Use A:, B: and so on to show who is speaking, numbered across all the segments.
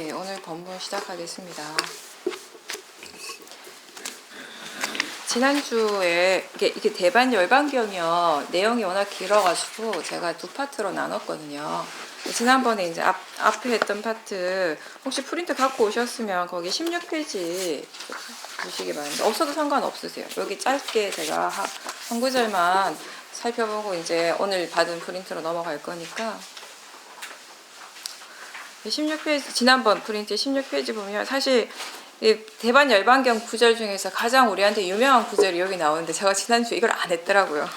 A: 네, 오늘 본문 시작하겠습니다. 지난주에 이게 대반 열반경이요. 내용이 워낙 길어가지고 제가 두 파트로 나눴거든요. 지난번에 이제 앞에 했던 파트 혹시 프린트 갖고 오셨으면 거기 16페이지 보시기 바랍니다. 없어도 상관없으세요. 여기 짧게 제가 한 구절만 살펴보고 이제 오늘 받은 프린트로 넘어갈 거니까 16페이지, 지난번 프린트 16페이지 보면 사실 이 대반 열반경 구절 중에서 가장 우리한테 유명한 구절이 여기 나오는데 제가 지난주에 이걸 안 했더라고요.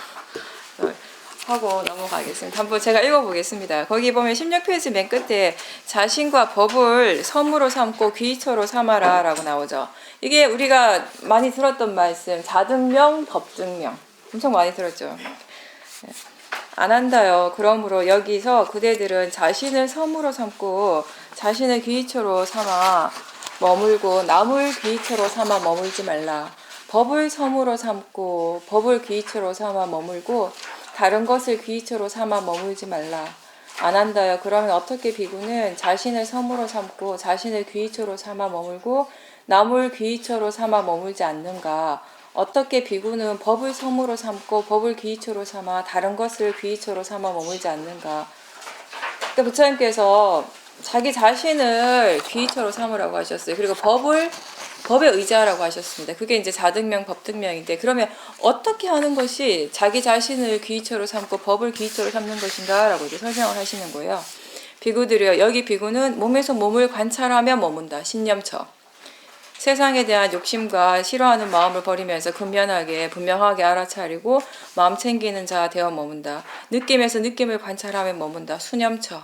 A: 하고 넘어가겠습니다. 한번 제가 읽어보겠습니다. 거기 보면 16페이지 맨 끝에 자신과 법을 섬으로 삼고 귀처로 삼아라 라고 나오죠. 이게 우리가 많이 들었던 말씀, 자등명, 법등명 엄청 많이 들었죠. 안 한다요. 그러므로 여기서 그대들은 자신을 섬으로 삼고 자신을 귀처로 삼아 머물고 남을 귀처로 삼아 머물지 말라. 법을 섬으로 삼고 법을 귀처로 삼아 머물고 다른 것을 귀처로 삼아 머물지 말라. 안 한다요. 그러면 어떻게 비구는 자신을 섬으로 삼고 자신을 귀처로 삼아 머물고 남을 귀처로 삼아 머물지 않는가. 어떻게 비구는 법을 섬으로 삼고 법을 귀처로 삼아 다른 것을 귀처로 삼아 머물지 않는가. 그러니까 부처님께서 자기 자신을 귀처로 삼으라고 하셨어요. 그리고 법에 의지하라고 하셨습니다. 그게 이제 자등명, 법등명인데 그러면 어떻게 하는 것이 자기 자신을 귀처로 삼고 법을 귀처로 삼는 것인가 라고 이제 설명을 하시는 거예요. 비구들이요. 여기 비구는 몸에서 몸을 관찰하며 머문다. 신념처. 세상에 대한 욕심과 싫어하는 마음을 버리면서 근면하게 분명하게 알아차리고 마음 챙기는 자 되어 머문다. 느낌에서 느낌을 관찰하며 머문다. 수념처.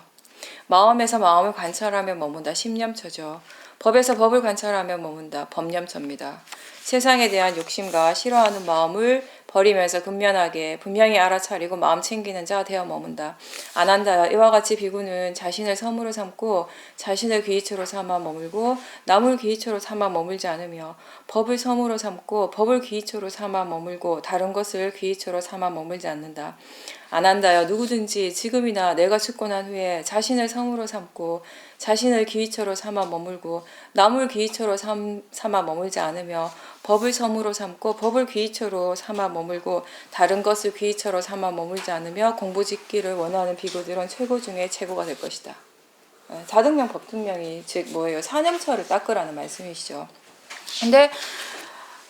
A: 마음에서 마음을 관찰하며 머문다. 심념처죠. 법에서 법을 관찰하며 머문다. 법념처입니다. 세상에 대한 욕심과 싫어하는 마음을 버리면서 근면하게 분명히 알아차리고 마음 챙기는 자 되어 머문다. 안 한다. 이와 같이 비구는 자신을 섬으로 삼고 자신을 귀처로 삼아 머물고 남을 귀처로 삼아 머물지 않으며 법을 섬으로 삼고 법을 귀처로 삼아 머물고 다른 것을 귀처로 삼아 머물지 않는다. 안 한다요. 누구든지 지금이나 내가 죽고 난 후에 자신을 섬으로 삼고 자신을 귀처로 삼아 머물고 남을 귀처로 삼아 머물지 않으며 법을 섬으로 삼고 법을 귀처로 삼아 머물고 다른 것을 귀처로 삼아 머물지 않으며 공부짓기를 원하는 비구들은 최고 중에 최고가 될 것이다. 자등명, 법등명이 즉 뭐예요? 사념처를 닦으라는 말씀이시죠. 근데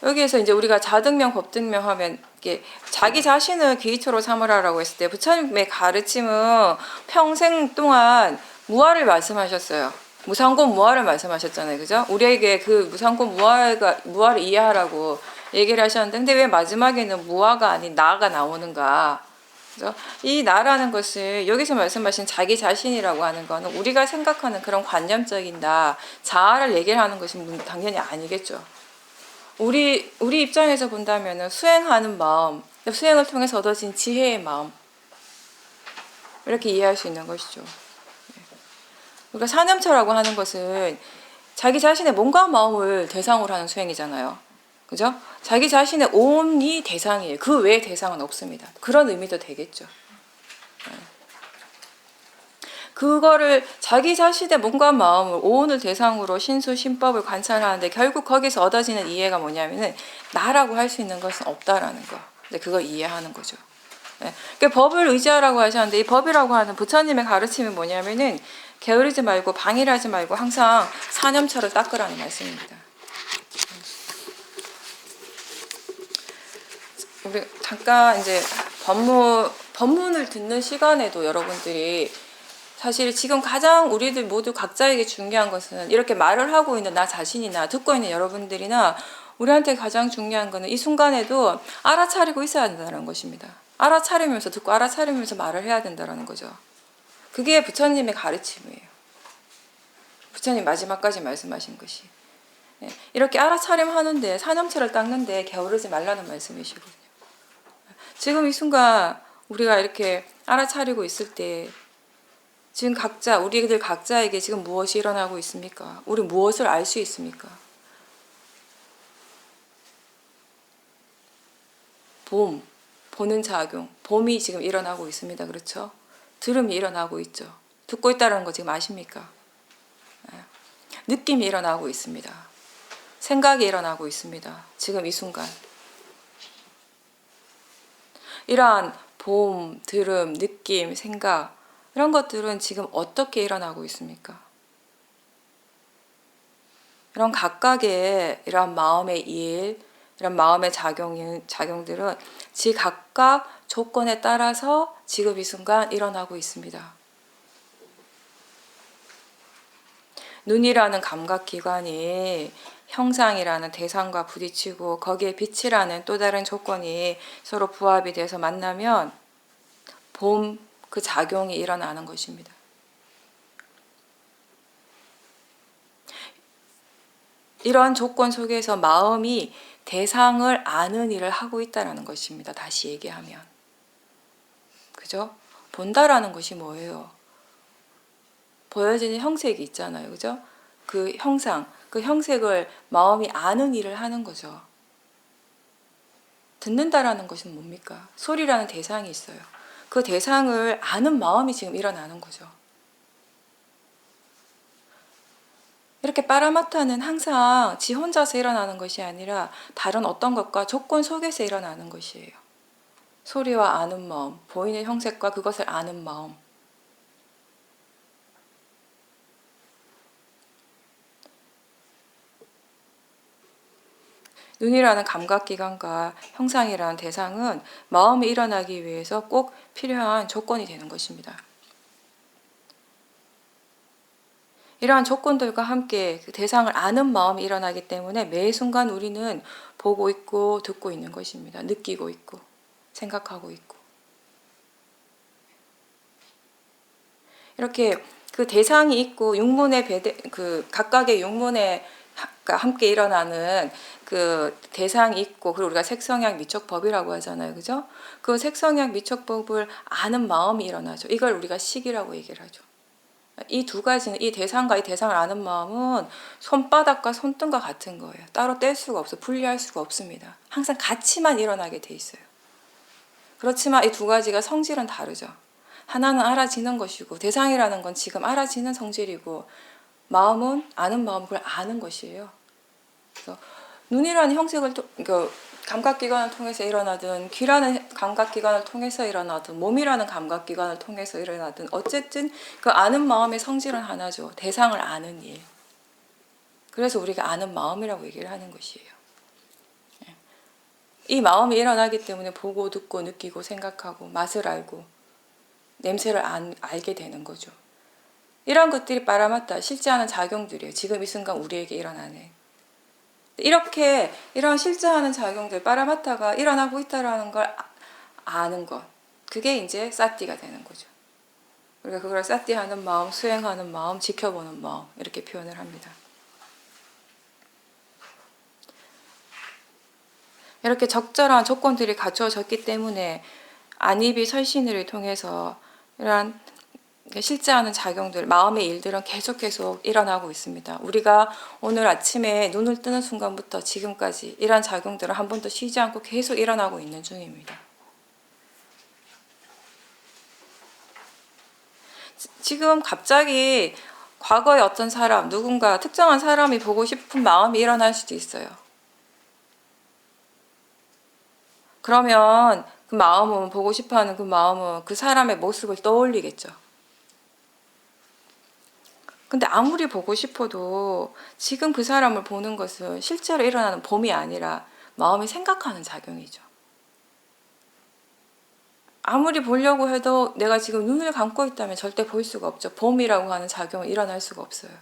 A: 여기에서 이제 우리가 자등명, 법등명 하면 이게 자기 자신을 귀처로 삼으라라고 했을 때 부처님의 가르침은 평생 동안 무아를 말씀하셨어요. 무상고 무아를 말씀하셨잖아요. 그죠? 우리에게 그 무상고 무아를 이해하라고 얘기를 하셨는데 근데 왜 마지막에는 무아가 아닌 나가 나오는가? 그죠? 이 나라는 것을 여기서 말씀하신 자기 자신이라고 하는 거는 우리가 생각하는 그런 관념적인 나, 자아를 얘기를 하는 것은 당연히 아니겠죠. 우리 입장에서 본다면 수행하는 마음, 수행을 통해서 얻어진 지혜의 마음 이렇게 이해할 수 있는 것이죠. 그러니까 사념처라고 하는 것은 자기 자신의 몸과 마음을 대상으로 하는 수행이잖아요. 그죠? 자기 자신의 온이 대상이에요. 그 외의 대상은 없습니다. 그런 의미도 되겠죠. 그거를 자기 자신의 몸과 마음을 오온을 대상으로 신수 신법을 관찰하는데 결국 거기서 얻어지는 이해가 뭐냐면은 나라고 할 수 있는 것은 없다라는 거. 근데 그걸 이해하는 거죠. 네. 그러니까 법을 의지하라고 하셨는데 이 법이라고 하는 부처님의 가르침이 뭐냐면은 게으르지 말고 방일하지 말고 항상 사념처를 닦으라는 말씀입니다. 우리 잠깐 이제 법문을 듣는 시간에도 여러분들이 사실 지금 가장 우리들 모두 각자에게 중요한 것은 이렇게 말을 하고 있는 나 자신이나 듣고 있는 여러분들이나 우리한테 가장 중요한 것은 이 순간에도 알아차리고 있어야 된다는 것입니다. 알아차리면서 듣고 알아차리면서 말을 해야 된다는 거죠. 그게 부처님의 가르침이에요. 부처님 마지막까지 말씀하신 것이. 이렇게 알아차림하는데 사념처를 닦는데 게으르지 말라는 말씀이시거든요. 지금 이 순간 우리가 이렇게 알아차리고 있을 때 지금 우리들 각자에게 지금 무엇이 일어나고 있습니까? 우리 무엇을 알 수 있습니까? 보는 작용, 봄이 지금 일어나고 있습니다. 그렇죠? 들음이 일어나고 있죠. 듣고 있다는 거 지금 아십니까? 느낌이 일어나고 있습니다. 생각이 일어나고 있습니다. 지금 이 순간. 이러한 봄, 들음, 느낌, 생각 이런 것들은 지금 어떻게 일어나고 있습니까? 이런 각각의 이런 마음의 일, 이런 마음의 작용들은 각각 조건에 따라서 지금 이 순간 일어나고 있습니다. 눈이라는 감각기관이 형상이라는 대상과 부딪히고 거기에 빛이라는 또 다른 조건이 서로 부합이 돼서 만나면 봄 그 작용이 일어나는 것입니다. 이런 조건 속에서 마음이 대상을 아는 일을 하고 있다는 것입니다. 다시 얘기하면. 그죠? 본다라는 것이 뭐예요? 보여지는 형색이 있잖아요. 그죠? 그 형상, 그 형색을 마음이 아는 일을 하는 거죠. 듣는다라는 것은 뭡니까? 소리라는 대상이 있어요. 그 대상을 아는 마음이 지금 일어나는 거죠. 이렇게 빠라마타는 항상 지 혼자서 일어나는 것이 아니라 다른 어떤 것과 조건 속에서 일어나는 것이에요. 소리와 아는 마음, 보이는 형색과 그것을 아는 마음. 눈이라는 감각기관과 형상이라는 대상은 마음이 일어나기 위해서 꼭 필요한 조건이 되는 것입니다. 이러한 조건들과 함께 그 대상을 아는 마음이 일어나기 때문에 매 순간 우리는 보고 있고 듣고 있는 것입니다. 느끼고 있고 생각하고 있고. 이렇게 그 대상이 있고 그 각각의 육문에 함께 일어나는 그 대상이 있고, 그리고 우리가 색성향 미촉법이라고 하잖아요. 그죠? 그 색성향 미촉법을 아는 마음이 일어나죠. 이걸 우리가 식이라고 얘기를 하죠. 이 두 가지는, 이 대상과 이 대상을 아는 마음은 손바닥과 손등과 같은 거예요. 따로 뗄 수가 없어, 분리할 수가 없습니다. 항상 같이만 일어나게 돼 있어요. 그렇지만 이 두 가지가 성질은 다르죠. 하나는 알아지는 것이고, 대상이라는 건 지금 알아지는 성질이고, 마음은 아는 마음, 그걸 아는 것이에요. 그래서 눈이라는 형색을 감각기관을 통해서 일어나든, 귀라는 감각기관을 통해서 일어나든, 몸이라는 감각기관을 통해서 일어나든, 어쨌든 그 아는 마음의 성질은 하나죠. 대상을 아는 일. 그래서 우리가 아는 마음이라고 얘기를 하는 것이에요. 이 마음이 일어나기 때문에 보고 듣고 느끼고 생각하고 맛을 알고 냄새를 알게 되는 거죠. 이런 것들이 빠라마타 실제하는 작용들이에요. 지금 이 순간 우리에게 일어나는. 이렇게 이런 실제하는 작용들, 빠라마타가 일어나고 있다는 걸 아는 것, 그게 이제 사띠가 되는 거죠. 우리가 그걸 사띠하는 마음, 수행하는 마음, 지켜보는 마음, 이렇게 표현을 합니다. 이렇게 적절한 조건들이 갖추어졌기 때문에 안입이 설신을 통해서 이러한 실제하는 작용들, 마음의 일들은 계속 일어나고 있습니다. 우리가 오늘 아침에 눈을 뜨는 순간부터 지금까지 이러한 작용들은 한 번도 쉬지 않고 계속 일어나고 있는 중입니다. 지금 갑자기 과거의 어떤 사람, 누군가 특정한 사람이 보고 싶은 마음이 일어날 수도 있어요. 그러면 그 마음은, 보고 싶어하는 그 마음은 그 사람의 모습을 떠올리겠죠. 근데 아무리 보고 싶어도 지금 그 사람을 보는 것은 실제로 일어나는 봄이 아니라 마음이 생각하는 작용이죠. 아무리 보려고 해도 내가 지금 눈을 감고 있다면 절대 볼 수가 없죠. 봄이라고 하는 작용은 일어날 수가 없어요.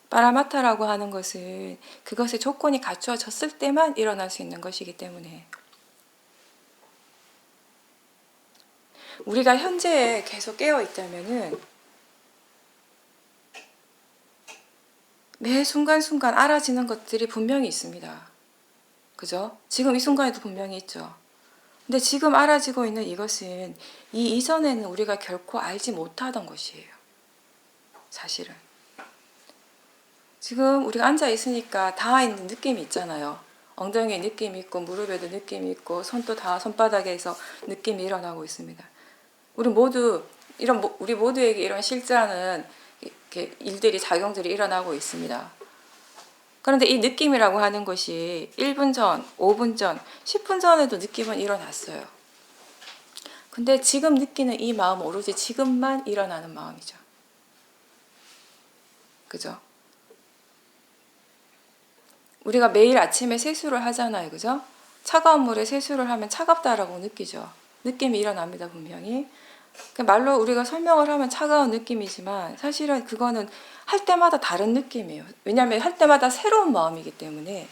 A: 빠라마타라고 하는 것은 그것의 조건이 갖추어졌을 때만 일어날 수 있는 것이기 때문에 우리가 현재에 계속 깨어 있다면은 매 순간순간 알아지는 것들이 분명히 있습니다. 그죠? 지금 이 순간에도 분명히 있죠. 근데 지금 알아지고 있는 이것은 이 이전에는 우리가 결코 알지 못하던 것이에요. 사실은. 지금 우리가 앉아 있으니까 닿아 있는 느낌이 있잖아요. 엉덩이에 느낌이 있고 무릎에도 느낌이 있고 손도 다 손바닥에서 느낌이 일어나고 있습니다. 우리 모두 우리 모두에게 이런 실제하는 이렇게 일들이 작용들이 일어나고 있습니다. 그런데 이 느낌이라고 하는 것이 1분 전, 5분 전, 10분 전에도 느낌은 일어났어요. 근데 지금 느끼는 이 마음 오로지 지금만 일어나는 마음이죠. 그죠? 우리가 매일 아침에 세수를 하잖아요. 그죠? 차가운 물에 세수를 하면 차갑다라고 느끼죠. 느낌이 일어납니다. 분명히. 말로 우리가 설명을 하면 차가운 느낌이지만 사실은 그거는 할 때마다 다른 느낌이에요. 왜냐하면 할 때마다 새로운 마음이기 때문에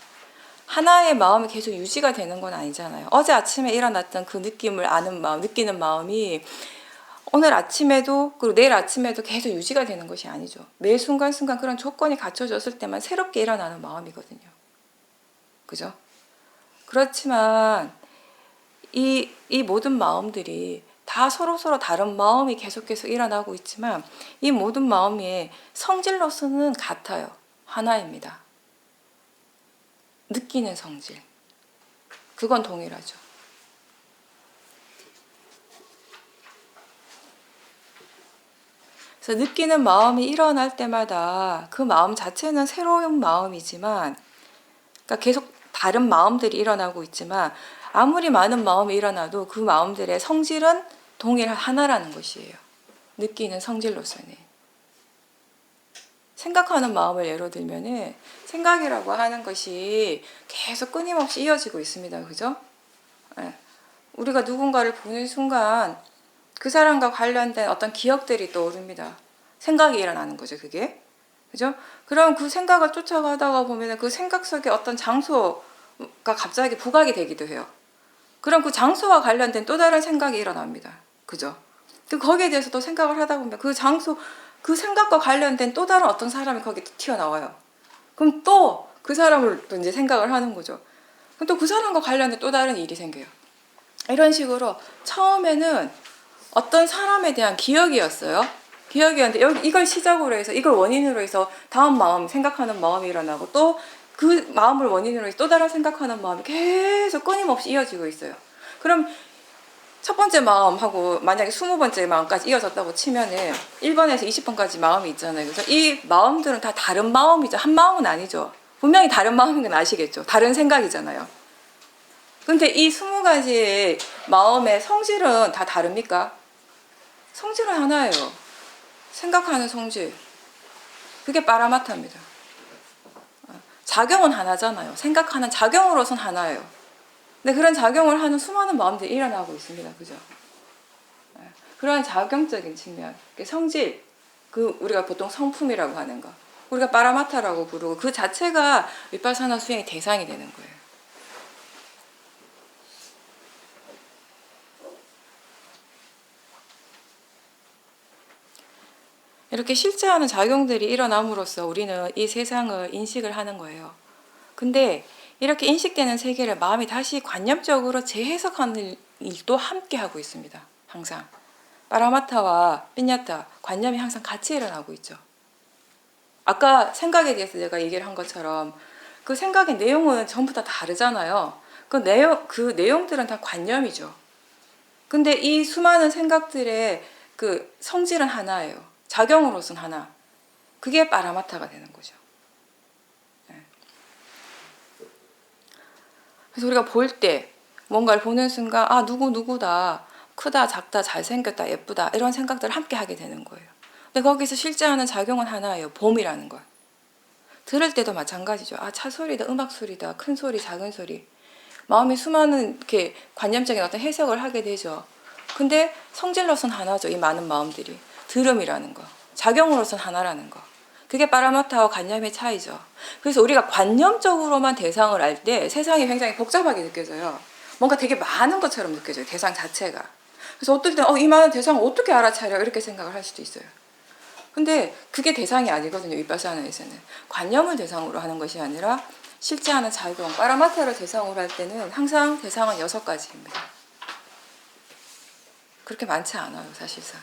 A: 하나의 마음이 계속 유지가 되는 건 아니잖아요. 어제 아침에 일어났던 그 느낌을 아는 마음, 느끼는 마음이 오늘 아침에도 그리고 내일 아침에도 계속 유지가 되는 것이 아니죠. 매 순간순간 그런 조건이 갖춰졌을 때만 새롭게 일어나는 마음이거든요. 그죠? 그렇지만 이 모든 마음들이 다 서로 다른 마음이 계속해서 일어나고 있지만 이 모든 마음의 성질로서는 같아요. 하나입니다. 느끼는 성질. 그건 동일하죠. 그래서 느끼는 마음이 일어날 때마다 그 마음 자체는 새로운 마음이지만 그러니까 계속 다른 마음들이 일어나고 있지만 아무리 많은 마음이 일어나도 그 마음들의 성질은 동일한 하나라는 것이에요. 느끼는 성질로서는. 생각하는 마음을 예로 들면은 생각이라고 하는 것이 계속 끊임없이 이어지고 있습니다. 그죠? 네. 우리가 누군가를 보는 순간 그 사람과 관련된 어떤 기억들이 떠오릅니다. 생각이 일어나는 거죠, 그게. 그죠? 그럼 그 생각을 쫓아가다가 보면 그 생각 속에 어떤 장소가 갑자기 부각이 되기도 해요. 그럼 그 장소와 관련된 또 다른 생각이 일어납니다. 그죠? 거기에 대해서 또 생각을 하다 보면 그 장소, 그 생각과 관련된 또 다른 어떤 사람이 거기 튀어나와요. 그럼 또 그 사람을 또 이제 생각을 하는 거죠. 그럼 또 그 사람과 관련된 또 다른 일이 생겨요. 이런 식으로 처음에는 어떤 사람에 대한 기억이었어요. 기억이었는데 이걸 시작으로 해서 이걸 원인으로 해서 다음 마음, 생각하는 마음이 일어나고 또 그 마음을 원인으로 해서 또 다른 생각하는 마음이 계속 끊임없이 이어지고 있어요. 그럼 첫 번째 마음하고 만약에 20번째 마음까지 이어졌다고 치면은 1번에서 20번까지 마음이 있잖아요. 그래서 이 마음들은 다 다른 마음이죠. 한 마음은 아니죠. 분명히 다른 마음인 건 아시겠죠. 다른 생각이잖아요. 근데 이 20가지의 마음의 성질은 다 다릅니까? 성질은 하나예요. 생각하는 성질. 그게 빠라마타입니다. 작용은 하나잖아요. 생각하는 작용으로선 하나예요. 근데 그런 작용을 하는 수많은 마음들이 일어나고 있습니다. 그죠? 그런 작용적인 측면, 성질, 그 우리가 보통 성품이라고 하는 거, 우리가 빠라마타라고 부르고 그 자체가 위파사나 수행의 대상이 되는 거예요. 이렇게 실제하는 작용들이 일어남으로써 우리는 이 세상을 인식을 하는 거예요. 근데 이렇게 인식되는 세계를 마음이 다시 관념적으로 재해석하는 일도 함께 하고 있습니다. 항상. 빠라마타와 삐냐타, 관념이 항상 같이 일어나고 있죠. 아까 생각에 대해서 제가 얘기를 한 것처럼 그 생각의 내용은 전부 다 다르잖아요. 그 내용들은 다 관념이죠. 근데 이 수많은 생각들의 그 성질은 하나예요. 작용으로서는 하나. 그게 빠라마타가 되는 거죠. 그래서 우리가 볼 때 뭔가를 보는 순간 누구다 크다 작다 잘생겼다 예쁘다 이런 생각들을 함께 하게 되는 거예요. 근데 거기서 실제 하는 작용은 하나예요. 봄이라는 것. 들을 때도 마찬가지죠. 차 소리다 음악 소리다 큰 소리 작은 소리 마음이 수많은 이렇게 관념적인 어떤 해석을 하게 되죠. 근데 성질로선 하나죠. 이 많은 마음들이 들음이라는 거 작용으로선 하나라는 거 그게 빠라마타와 관념의 차이죠. 그래서 우리가 관념적으로만 대상을 알 때 세상이 굉장히 복잡하게 느껴져요. 뭔가 되게 많은 것처럼 느껴져요. 대상 자체가. 그래서 어떨 때는 이 많은 대상을 어떻게 알아차려 이렇게 생각을 할 수도 있어요. 근데 그게 대상이 아니거든요. 위파사나에서는. 관념을 대상으로 하는 것이 아니라 실제 하는 작용, 빠라마타를 대상으로 할 때는 항상 대상은 6가지입니다. 그렇게 많지 않아요. 사실상.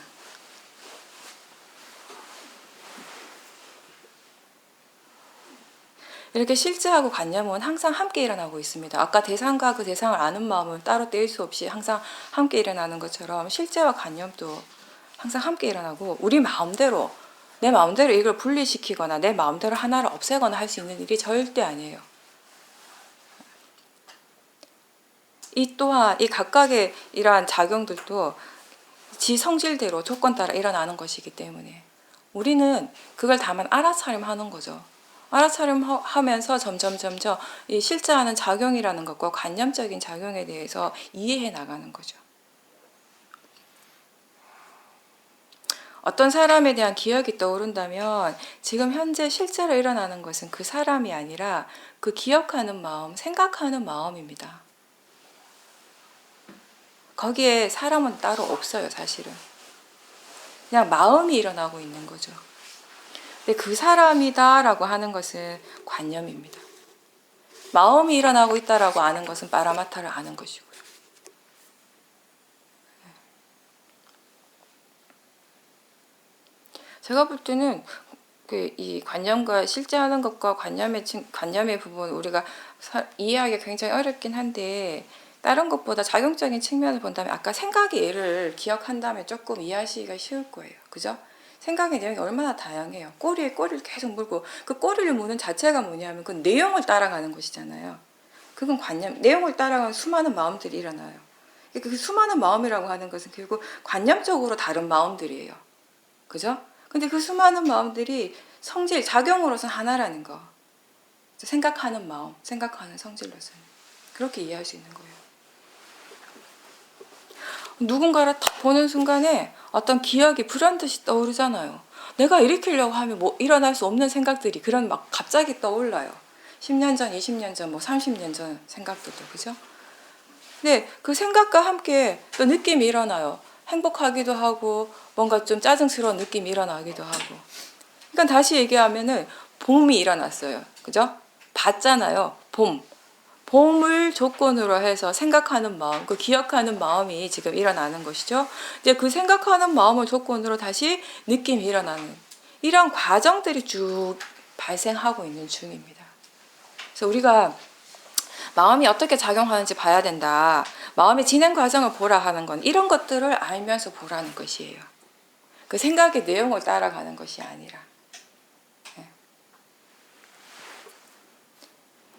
A: 이렇게 실제하고 관념은 항상 함께 일어나고 있습니다. 아까 대상과 그 대상을 아는 마음은 따로 떼일 수 없이 항상 함께 일어나는 것처럼 실제와 관념도 항상 함께 일어나고, 우리 마음대로 내 마음대로 이걸 분리시키거나 내 마음대로 하나를 없애거나 할 수 있는 일이 절대 아니에요. 이 또한 이 각각의 이러한 작용들도 지 성질대로 조건 따라 일어나는 것이기 때문에 우리는 그걸 다만 알아차림하는 거죠. 알아차림하면서 점점 이 실제하는 작용이라는 것과 관념적인 작용에 대해서 이해해 나가는 거죠. 어떤 사람에 대한 기억이 떠오른다면 지금 현재 실제로 일어나는 것은 그 사람이 아니라 그 기억하는 마음, 생각하는 마음입니다. 거기에 사람은 따로 없어요, 사실은. 그냥 마음이 일어나고 있는 거죠. 근데 그 사람이다라고 하는 것은 관념입니다. 마음이 일어나고 있다라고 아는 것은 파라마타를 아는 것이고요. 제가 볼 때는 이 관념과 실제하는 것과 관념의 부분 우리가 이해하기 굉장히 어렵긴 한데, 다른 것보다 작용적인 측면을 본다면 아까 생각의 예를 기억한다면 조금 이해하시기가 쉬울 거예요. 그죠? 생각의 내용이 얼마나 다양해요. 꼬리에 꼬리를 계속 물고, 그 꼬리를 무는 자체가 뭐냐면 그 내용을 따라가는 것이잖아요. 그건 관념, 내용을 따라가는 수많은 마음들이 일어나요. 그 수많은 마음이라고 하는 것은 결국 관념적으로 다른 마음들이에요. 그죠? 근데 그 수많은 마음들이 성질, 작용으로서는 하나라는 거. 생각하는 마음, 생각하는 성질로서는. 그렇게 이해할 수 있는 거예요. 누군가를 딱 보는 순간에 어떤 기억이 불현듯이 떠오르잖아요. 내가 일으키려고 하면 뭐 일어날 수 없는 생각들이 그런 막 갑자기 떠올라요. 10년 전, 20년 전, 뭐 30년 전 생각들도, 그죠? 근데 그 생각과 함께 또 느낌이 일어나요. 행복하기도 하고 뭔가 좀 짜증스러운 느낌이 일어나기도 하고. 그러니까 다시 얘기하면은 봄이 일어났어요. 그죠? 봤잖아요. 봄. 봄을 조건으로 해서 생각하는 마음, 그 기억하는 마음이 지금 일어나는 것이죠. 이제 그 생각하는 마음을 조건으로 다시 느낌이 일어나는 이런 과정들이 쭉 발생하고 있는 중입니다. 그래서 우리가 마음이 어떻게 작용하는지 봐야 된다. 마음의 진행 과정을 보라 하는 건 이런 것들을 알면서 보라는 것이에요. 그 생각의 내용을 따라가는 것이 아니라.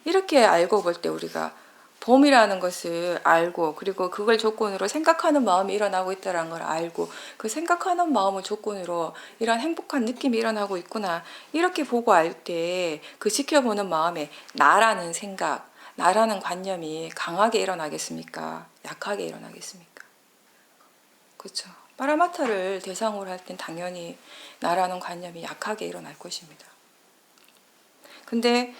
A: 이렇게 알고 볼 때 우리가 봄이라는 것을 알고, 그리고 그걸 조건으로 생각하는 마음이 일어나고 있다는 걸 알고, 그 생각하는 마음을 조건으로 이런 행복한 느낌이 일어나고 있구나, 이렇게 보고 알 때 그 지켜보는 마음에 나라는 생각, 나라는 관념이 강하게 일어나겠습니까? 약하게 일어나겠습니까? 그렇죠. 파라마타를 대상으로 할 땐 당연히 나라는 관념이 약하게 일어날 것입니다. 근데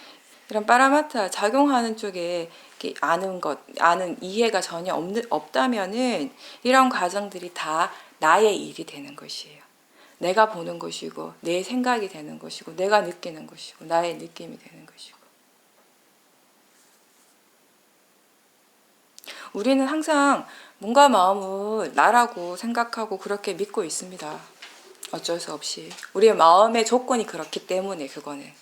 A: 이런 파라마타 작용하는 쪽에 아는 이해가 전혀 없다면은 이런 과정들이 다 나의 일이 되는 것이에요. 내가 보는 것이고, 내 생각이 되는 것이고, 내가 느끼는 것이고, 나의 느낌이 되는 것이고. 우리는 항상 몸과 마음을 나라고 생각하고 그렇게 믿고 있습니다. 어쩔 수 없이. 우리의 마음의 조건이 그렇기 때문에 그거는.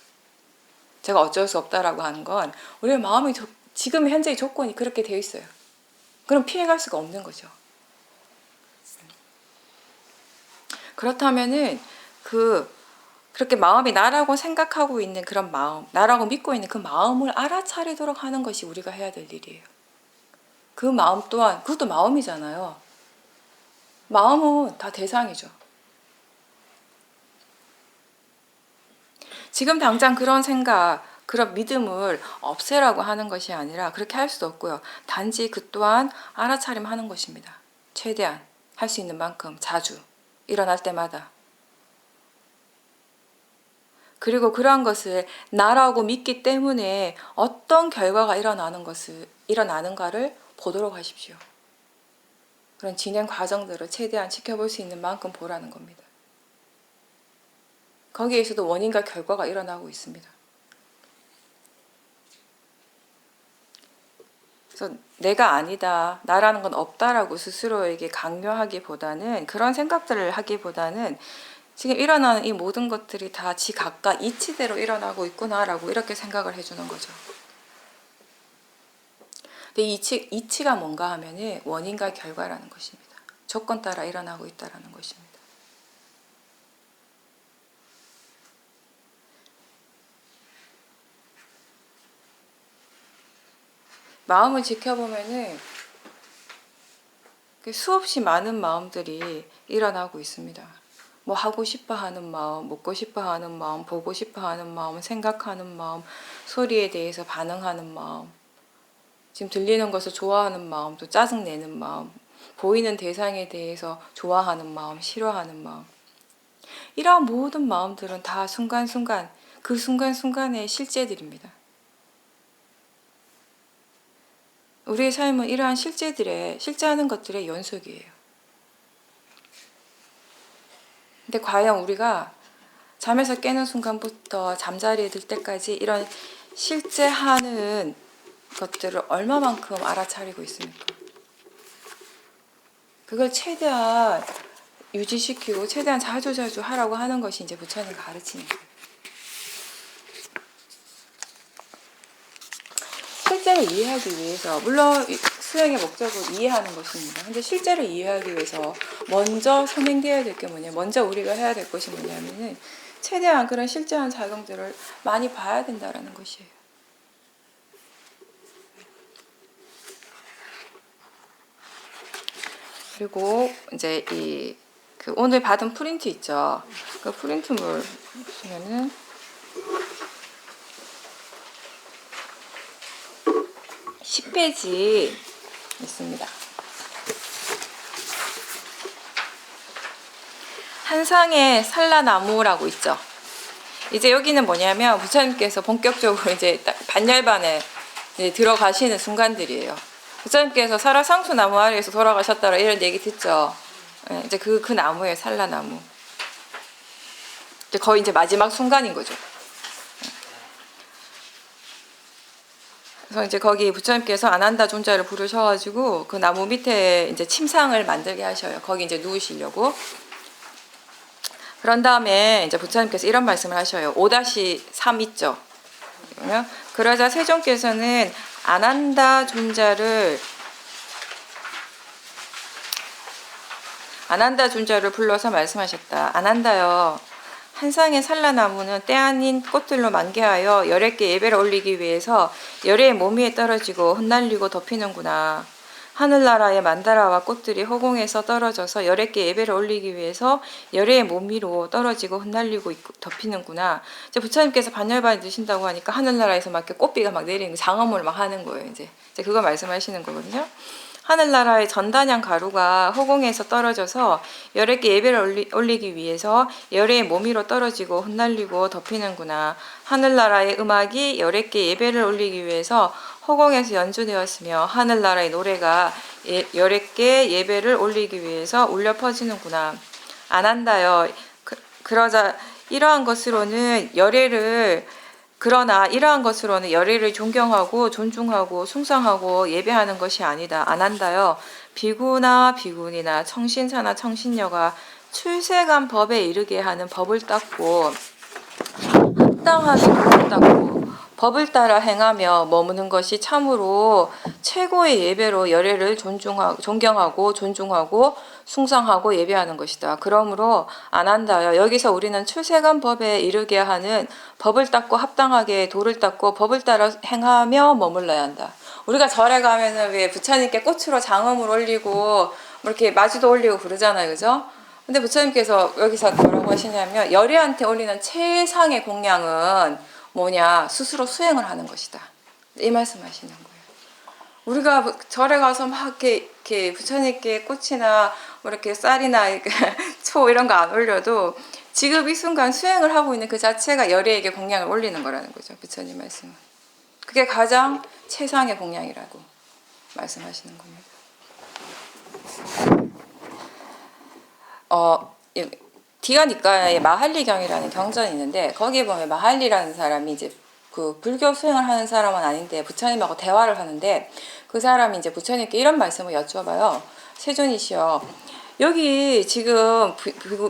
A: 제가 어쩔 수 없다라고 하는 건 우리의 마음이 지금 현재의 조건이 그렇게 되어 있어요. 그럼 피해갈 수가 없는 거죠. 그렇다면은 그렇게 마음이 나라고 생각하고 있는 그런 마음, 나라고 믿고 있는 그 마음을 알아차리도록 하는 것이 우리가 해야 될 일이에요. 그 마음 또한 그것도 마음이잖아요. 마음은 다 대상이죠. 지금 당장 그런 생각, 그런 믿음을 없애라고 하는 것이 아니라 그렇게 할 수도 없고요. 단지 그 또한 알아차림하는 것입니다. 최대한 할 수 있는 만큼 자주 일어날 때마다. 그리고 그러한 것을 나라고 믿기 때문에 어떤 결과가 일어나는가를 보도록 하십시오. 그런 진행 과정들을 최대한 지켜볼 수 있는 만큼 보라는 겁니다. 거기에서도 원인과 결과가 일어나고 있습니다. 그래서 내가 아니다, 나라는 건 없다라고 스스로에게 강요하기보다는, 그런 생각들을 하기보다는 지금 일어나는 이 모든 것들이 다 지각각 이치대로 일어나고 있구나라고 이렇게 생각을 해주는 거죠. 근데 이치가 뭔가 하면은 원인과 결과라는 것입니다. 조건 따라 일어나고 있다라는 것입니다. 마음을 지켜보면은 수없이 많은 마음들이 일어나고 있습니다. 뭐 하고 싶어 하는 마음, 먹고 싶어 하는 마음, 보고 싶어 하는 마음, 생각하는 마음, 소리에 대해서 반응하는 마음, 지금 들리는 것을 좋아하는 마음, 또 짜증내는 마음, 보이는 대상에 대해서 좋아하는 마음, 싫어하는 마음. 이러한 모든 마음들은 다 순간순간, 그 순간순간의 실제들입니다. 우리의 삶은 이러한 실제하는 것들의 연속이에요. 근데 과연 우리가 잠에서 깨는 순간부터 잠자리에 들 때까지 이런 실제하는 것들을 얼마만큼 알아차리고 있습니까? 그걸 최대한 유지시키고 최대한 자주자주 하라고 하는 것이 이제 부처님 가르치는 거예요. 실제를 이해하기 위해서, 물론 수행의 목적을 이해하는 것입니다. 근데 실제를 이해하기 위해서 먼저 선행되어야 될 게 뭐냐, 먼저 우리가 해야 될 것이 뭐냐면은 최대한 그런 실제한 작용들을 많이 봐야 된다라는 것이에요. 그리고 이제 그 오늘 받은 프린트 있죠. 그 프린트물 보시면은 10페이지 있습니다. 한상의 산라나무라고 있죠. 이제 여기는 뭐냐면 부처님께서 본격적으로 이제 반열반에 이제 들어가시는 순간들이에요. 부처님께서 살아상수 나무 아래에서 돌아가셨다라 이런 얘기 듣죠. 이제 그 나무예요, 산라나무. 이제 거의 이제 마지막 순간인 거죠. 그래서 이제 거기 부처님께서 아난다 존자를 부르셔가지고 그 나무 밑에 이제 침상을 만들게 하셔요. 거기 이제 누우시려고. 그런 다음에 이제 부처님께서 이런 말씀을 하셔요. 5-3 있죠. 그러자 세존께서는 아난다 존자를 불러서 말씀하셨다. 아난다여, 한상의 산라나무는 때 아닌 꽃들로 만개하여 열애께 예배를 올리기 위해서 열애의 몸 위에 떨어지고 흩날리고 덮이는구나. 하늘나라의 만다라와 꽃들이 허공에서 떨어져서 열애께 예배를 올리기 위해서 열애의 몸 위로 떨어지고 흩날리고 덮이는구나. 이제 부처님께서 반열반에 드신다고 하니까 하늘나라에서 막 이렇게 꽃비가 막 내리는 장엄을 막 하는 거예요. 이제 그거 말씀하시는 거거든요. 하늘나라의 전단양 가루가 허공에서 떨어져서 열애께 예배를 올리기 위해서 열애의 몸 위로 떨어지고 흩날리고 덮이는구나. 하늘나라의 음악이 열애께 예배를 올리기 위해서 허공에서 연주되었으며 하늘나라의 노래가 열애께 예배를 올리기 위해서 울려 퍼지는구나. 안한다여. 그러자 이러한 것으로는 열애를 존경하고 존중하고 숭상하고 예배하는 것이 아니다. 안한다여. 비구나 비구니나 청신사나 청신녀가 출세간 법에 이르게 하는 법을 닦고 합당하게 법을 닦고 법을 따라 행하며 머무는 것이 참으로 최고의 예배로 열애를 존경하고 존중하고 숭상하고 예배하는 것이다. 그러므로 안한다여. 여기서 우리는 출세간 법에 이르게 하는 법을 닦고 합당하게 도를 닦고 법을 따라 행하며 머물러야 한다. 우리가 절에 가면은 왜 부처님께 꽃으로 장엄을 올리고 뭐 이렇게 마주도 올리고 그러잖아요, 그죠? 근데 부처님께서 여기서 뭐라고 하시냐면 열애한테 올리는 최상의 공양은 뭐냐, 스스로 수행을 하는 것이다. 이 말씀하시는 거예요. 우리가 절에 가서 막 이렇게 부처님께 꽃이나 뭐 이렇게 쌀이나 초 이런 거 안 올려도 지금 이 순간 수행을 하고 있는 그 자체가 열애에게 공양을 올리는 거라는 거죠. 부처님 말씀은. 그게 가장 최상의 공양이라고 말씀하시는 겁니다. 디가니까의 마할리경이라는 경전이 있는데 거기에 보면 마할리라는 사람이 이제 그 불교 수행을 하는 사람은 아닌데 부처님하고 대화를 하는데 그 사람이 이제 부처님께 이런 말씀을 여쭤봐요. 세존이시여, 여기 지금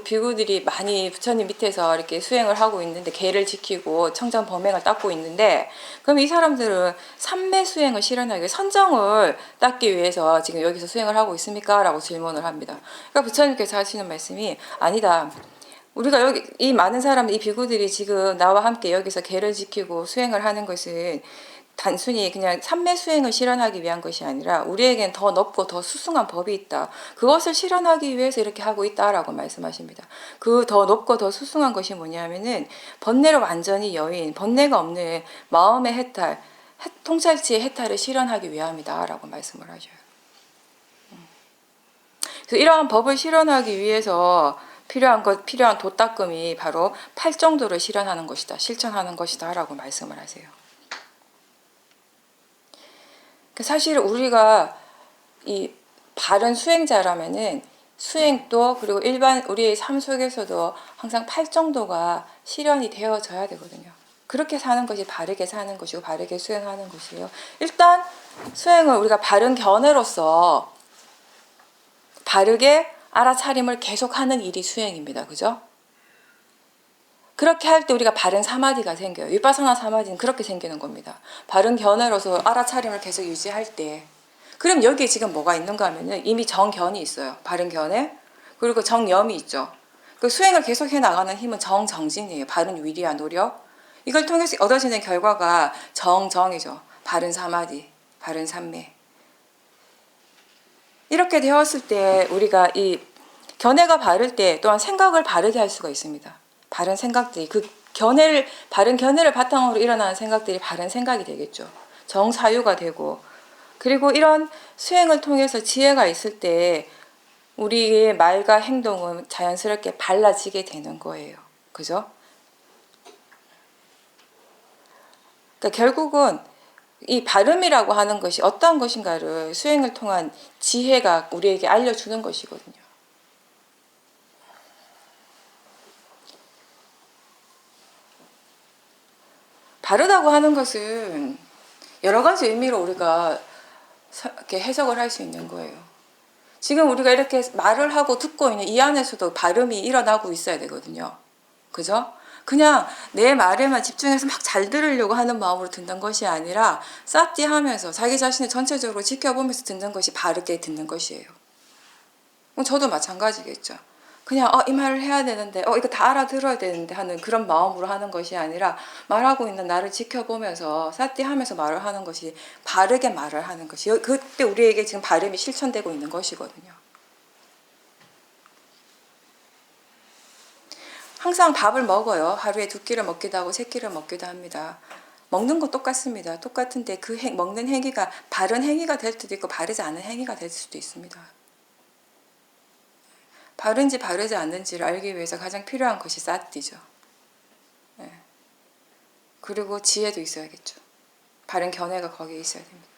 A: 비구들이 많이 부처님 밑에서 이렇게 수행을 하고 있는데 계를 지키고 청정 범행을 닦고 있는데 그럼 이 사람들은 삼매 수행을 실현하기 위해 선정을 닦기 위해서 지금 여기서 수행을 하고 있습니까? 라고 질문을 합니다. 그러니까 부처님께서 하시는 말씀이 아니다. 우리가 여기 이 많은 사람 이 비구들이 지금 나와 함께 여기서 계를 지키고 수행을 하는 것은 단순히 그냥 삼매 수행을 실현하기 위한 것이 아니라 우리에겐 더 넓고 더 수승한 법이 있다. 그것을 실현하기 위해서 이렇게 하고 있다라고 말씀하십니다. 그 더 높고 더 수승한 것이 뭐냐면은 번뇌를 완전히 여인, 번뇌가 없는 마음의 해탈, 통찰치의 해탈을 실현하기 위함이다라고 말씀을 하셔요. 그래서 이러한 법을 실현하기 위해서 필요한 도닦음이 바로 팔정도를 실현하는 것이다, 실천하는 것이다라고 말씀을 하세요. 사실 우리가 이 바른 수행자라면은 수행도 그리고 일반 우리의 삶 속에서도 항상 팔정도가 실현이 되어져야 되거든요. 그렇게 사는 것이 바르게 사는 것이고 바르게 수행하는 것이에요. 일단 수행을 우리가 바른 견해로서 바르게 알아차림을 계속하는 일이 수행입니다. 그죠? 그렇게 할 때 우리가 바른 사마디가 생겨요. 위파사나 사마디는 그렇게 생기는 겁니다. 바른 견해로서 알아차림을 계속 유지할 때. 그럼 여기에 지금 뭐가 있는가 하면은 이미 정견이 있어요. 바른 견해. 그리고 정념이 있죠. 그 수행을 계속해 나가는 힘은 정정진이에요. 바른 위리와 노력. 이걸 통해서 얻어지는 결과가 정정이죠. 바른 사마디, 바른 삼매. 이렇게 되었을 때 우리가 이 견해가 바를 때 또한 생각을 바르게 할 수가 있습니다. 바른 생각들이 바른 견해를 바탕으로 일어나는 생각들이 바른 생각이 되겠죠. 정사유가 되고 그리고 이런 수행을 통해서 지혜가 있을 때 우리의 말과 행동은 자연스럽게 발라지게 되는 거예요. 그죠? 그러니까 결국은 이 발음이라고 하는 것이 어떠한 것인가를 수행을 통한 지혜가 우리에게 알려주는 것이거든요. 바르다고 하는 것은 여러 가지 의미로 우리가 이렇게 해석을 할 수 있는 거예요. 지금 우리가 이렇게 말을 하고 듣고 있는 이 안에서도 발음이 일어나고 있어야 되거든요. 그죠? 그냥 내 말에만 집중해서 막 잘 들으려고 하는 마음으로 듣는 것이 아니라 싸띠 하면서 자기 자신을 전체적으로 지켜보면서 듣는 것이 바르게 듣는 것이에요. 저도 마찬가지겠죠. 그냥 이 말을 해야 되는데 이거 다 알아들어야 되는데 하는 그런 마음으로 하는 것이 아니라 말하고 있는 나를 지켜보면서 싸띠하면서 말을 하는 것이 바르게 말을 하는 것이 그때 우리에게 지금 발음이 실천되고 있는 것이거든요. 항상 밥을 먹어요. 하루에 2끼를 먹기도 하고 3끼를 먹기도 합니다. 먹는 거 똑같습니다. 똑같은데 그 먹는 행위가 바른 행위가 될 수도 있고 바르지 않은 행위가 될 수도 있습니다. 바른지 바르지 않는지를 알기 위해서 가장 필요한 것이 싸띠죠. 네. 그리고 지혜도 있어야겠죠. 바른 견해가 거기에 있어야 됩니다.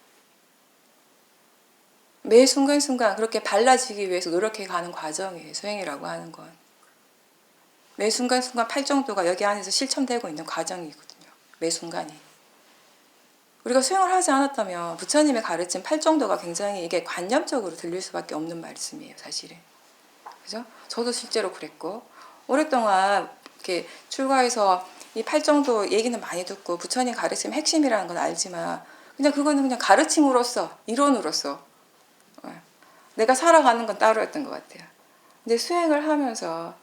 A: 매 순간순간 그렇게 발라지기 위해서 노력해가는 과정이에요. 수행이라고 하는 건. 매 순간순간 팔정도가 여기 안에서 실천되고 있는 과정이거든요. 매 순간이. 우리가 수행을 하지 않았다면 부처님의 가르친 팔정도가 굉장히 이게 관념적으로 들릴 수밖에 없는 말씀이에요. 사실은. 그죠? 저도 실제로 그랬고 오랫동안 이렇게 출가해서 이 팔정도 얘기는 많이 듣고 부처님 가르침 핵심이라는 건 알지만 그거는 그냥 가르침으로서 이론으로서 내가 살아가는 건 따로였던 것 같아요. 근데 수행을 하면서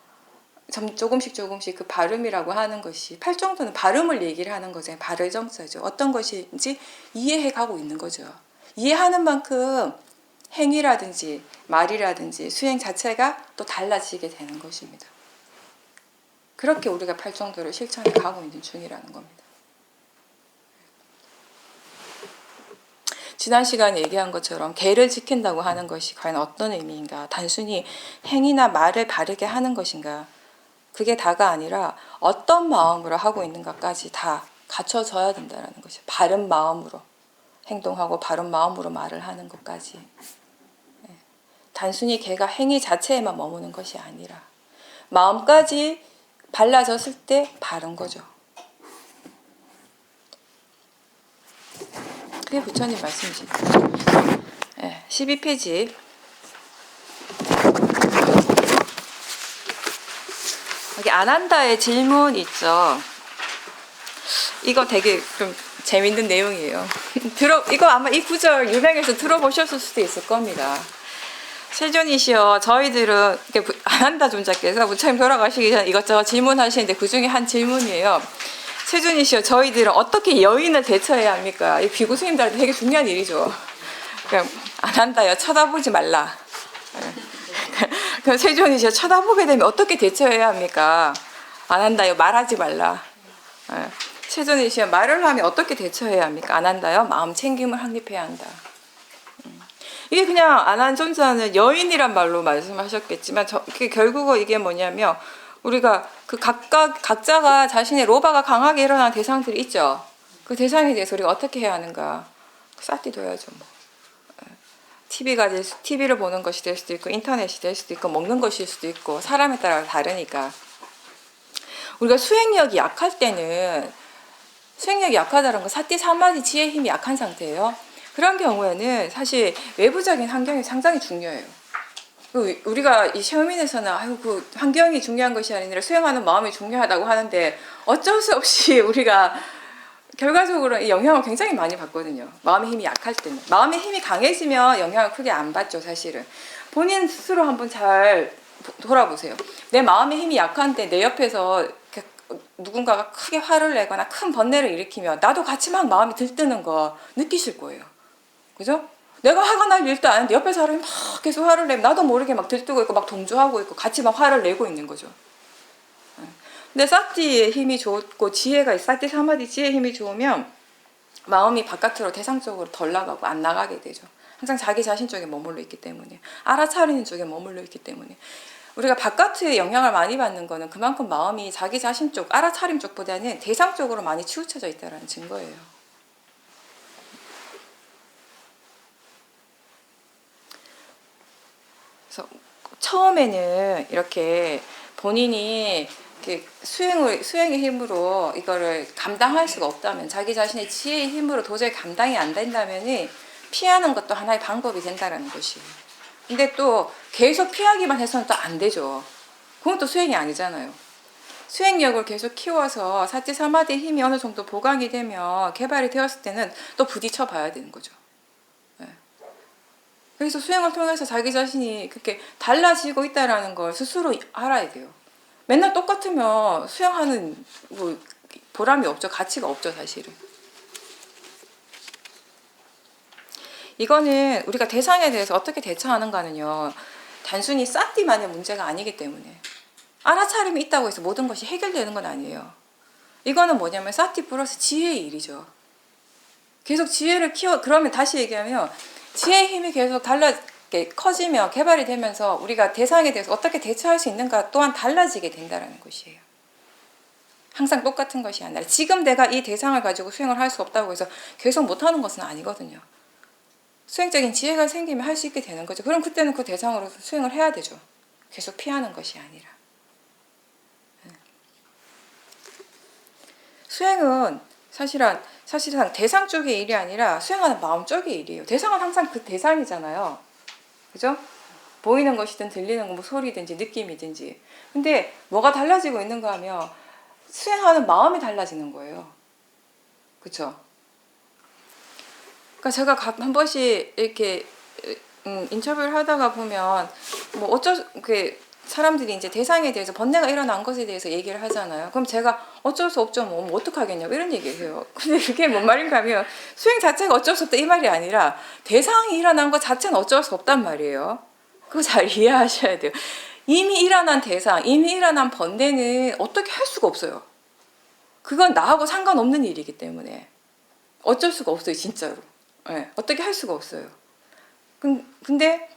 A: 조금씩 그 발음이라고 하는 것이 팔정도는 발음을 얘기를 하는 거잖아요. 발을 정자죠. 어떤 것인지 이해해 가고 있는 거죠. 이해하는 만큼 행위라든지 말이라든지 수행 자체가 또 달라지게 되는 것입니다. 그렇게 우리가 팔정도를 실천해 가고 있는 중이라는 겁니다. 지난 시간에 얘기한 것처럼 계를 지킨다고 하는 것이 과연 어떤 의미인가? 단순히 행위나 말을 바르게 하는 것인가? 그게 다가 아니라 어떤 마음으로 하고 있는가까지 다 갖춰져야 된다는 것이죠. 바른 마음으로 행동하고 바른 마음으로 말을 하는 것까지. 단순히 걔가 행위 자체에만 머무는 것이 아니라 마음까지 발라졌을 때 바른 거죠. 그게 부처님 말씀이십니다. 12페이지 여기 안 한다의 질문 있죠. 이거 되게 좀 재밌는 내용이에요. 이거 아마 이 구절 유명해서 들어보셨을 수도 있을 겁니다. 세존이시여 저희들은 안 한다 존자께서 부처님 돌아가시기 전에 이것저것 질문하시는데 그 중에 한 질문이에요. 세존이시여 저희들은 어떻게 여인을 대처해야 합니까? 이 비구 스님들한테 되게 중요한 일이죠. 그냥 안 한다요. 쳐다보지 말라. 그럼 세존이시여 쳐다보게 되면 어떻게 대처해야 합니까? 안 한다요. 말하지 말라. 세존이시여 말을 하면 어떻게 대처해야 합니까? 안 한다요. 마음 챙김을 확립해야 한다. 이게 그냥 안한 존자는 여인이란 말로 말씀하셨겠지만 결국은 이게 뭐냐면 우리가 그 각자가 자신의 로바가 강하게 일어나는 대상들이 있죠. 그 대상에 대해서 우리가 어떻게 해야 하는가 싹디 둬야죠. 뭐. TV를 보는 것이 될 수도 있고 인터넷이 될 수도 있고 먹는 것일 수도 있고 사람에 따라 다르니까 우리가 수행력이 약할 때는 수행력이 약하다는 건 사띠 사마디 지혜의 힘이 약한 상태예요. 그런 경우에는 사실 외부적인 환경이 상당히 중요해요. 우리가 이 샤오민에서는 아유 그 환경이 중요한 것이 아니라 수행하는 마음이 중요하다고 하는데 어쩔 수 없이 우리가 결과적으로 이 영향을 굉장히 많이 받거든요. 마음의 힘이 약할 때는. 마음의 힘이 강해지면 영향을 크게 안 받죠, 사실은. 본인 스스로 한번 잘 돌아보세요. 내 마음의 힘이 약한데 내 옆에서 누군가가 크게 화를 내거나 큰 번뇌를 일으키면 나도 같이 막 마음이 들뜨는 거 느끼실 거예요. 그죠? 내가 화가 날 일도 아닌데 옆에 사람이 막 계속 화를 내면 나도 모르게 막 들뜨고 있고 막 동조하고 있고 같이 막 화를 내고 있는 거죠. 근데 사티의 힘이 좋고 지혜가 사티 사마디 지혜의 힘이 좋으면 마음이 바깥으로 대상적으로 덜 나가고 안 나가게 되죠. 항상 자기 자신 쪽에 머물러 있기 때문에 알아차리는 쪽에 머물러 있기 때문에 우리가 바깥의 영향을 많이 받는 거는 그만큼 마음이 자기 자신 쪽 알아차림 쪽보다는 대상 쪽으로 많이 치우쳐져 있다는 증거예요. 그래서 처음에는 이렇게 본인이 수행의 힘으로 이거를 감당할 수가 없다면 자기 자신의 지혜의 힘으로 도저히 감당이 안 된다면 피하는 것도 하나의 방법이 된다는 것이에요. 근데 또 계속 피하기만 해서는 또 안 되죠. 그건 또 수행이 아니잖아요. 수행력을 계속 키워서 사티 사마디의 힘이 어느 정도 보강이 되면 개발이 되었을 때는 또 부딪혀 봐야 되는 거죠. 그래서 수행을 통해서 자기 자신이 그렇게 달라지고 있다는 걸 스스로 알아야 돼요. 맨날 똑같으면 수행하는 뭐 보람이 없죠. 가치가 없죠, 사실은. 이거는 우리가 대상에 대해서 어떻게 대처하는가는요. 단순히 사띠만의 문제가 아니기 때문에 알아차림이 있다고 해서 모든 것이 해결되는 건 아니에요. 이거는 뭐냐면 사띠 플러스 지혜의 일이죠. 계속 지혜를 그러면 다시 얘기하면 지혜의 힘이 계속 커지며 개발이 되면서 우리가 대상에 대해서 어떻게 대처할 수 있는가 또한 달라지게 된다는 것이에요. 항상 똑같은 것이 아니라 지금 내가 이 대상을 가지고 수행을 할 수 없다고 해서 계속 못하는 것은 아니거든요. 수행적인 지혜가 생기면 할 수 있게 되는 거죠. 그럼 그때는 그 대상으로 수행을 해야 되죠. 계속 피하는 것이 아니라. 수행은 사실상 대상 쪽의 일이 아니라 수행하는 마음 쪽의 일이에요. 대상은 항상 그 대상이잖아요. 그죠? 보이는 것이든 들리는 거, 뭐 소리든지 느낌이든지. 근데 뭐가 달라지고 있는가 하면 수행하는 마음이 달라지는 거예요. 그쵸? 그러니까 제가 한 번씩 이렇게 인터뷰를 하다가 보면 뭐 사람들이 이제 대상에 대해서 번뇌가 일어난 것에 대해서 얘기를 하잖아요. 그럼 제가 어쩔 수 없죠. 뭐 어떡하겠냐고 이런 얘기를 해요. 근데 그게 뭔 말인가 하면 수행 자체가 어쩔 수 없다 이 말이 아니라 대상이 일어난 것 자체는 어쩔 수 없단 말이에요. 그거 잘 이해하셔야 돼요. 이미 일어난 대상, 이미 일어난 번뇌는 어떻게 할 수가 없어요. 그건 나하고 상관없는 일이기 때문에 어쩔 수가 없어요. 진짜로. 네, 어떻게 할 수가 없어요. 근데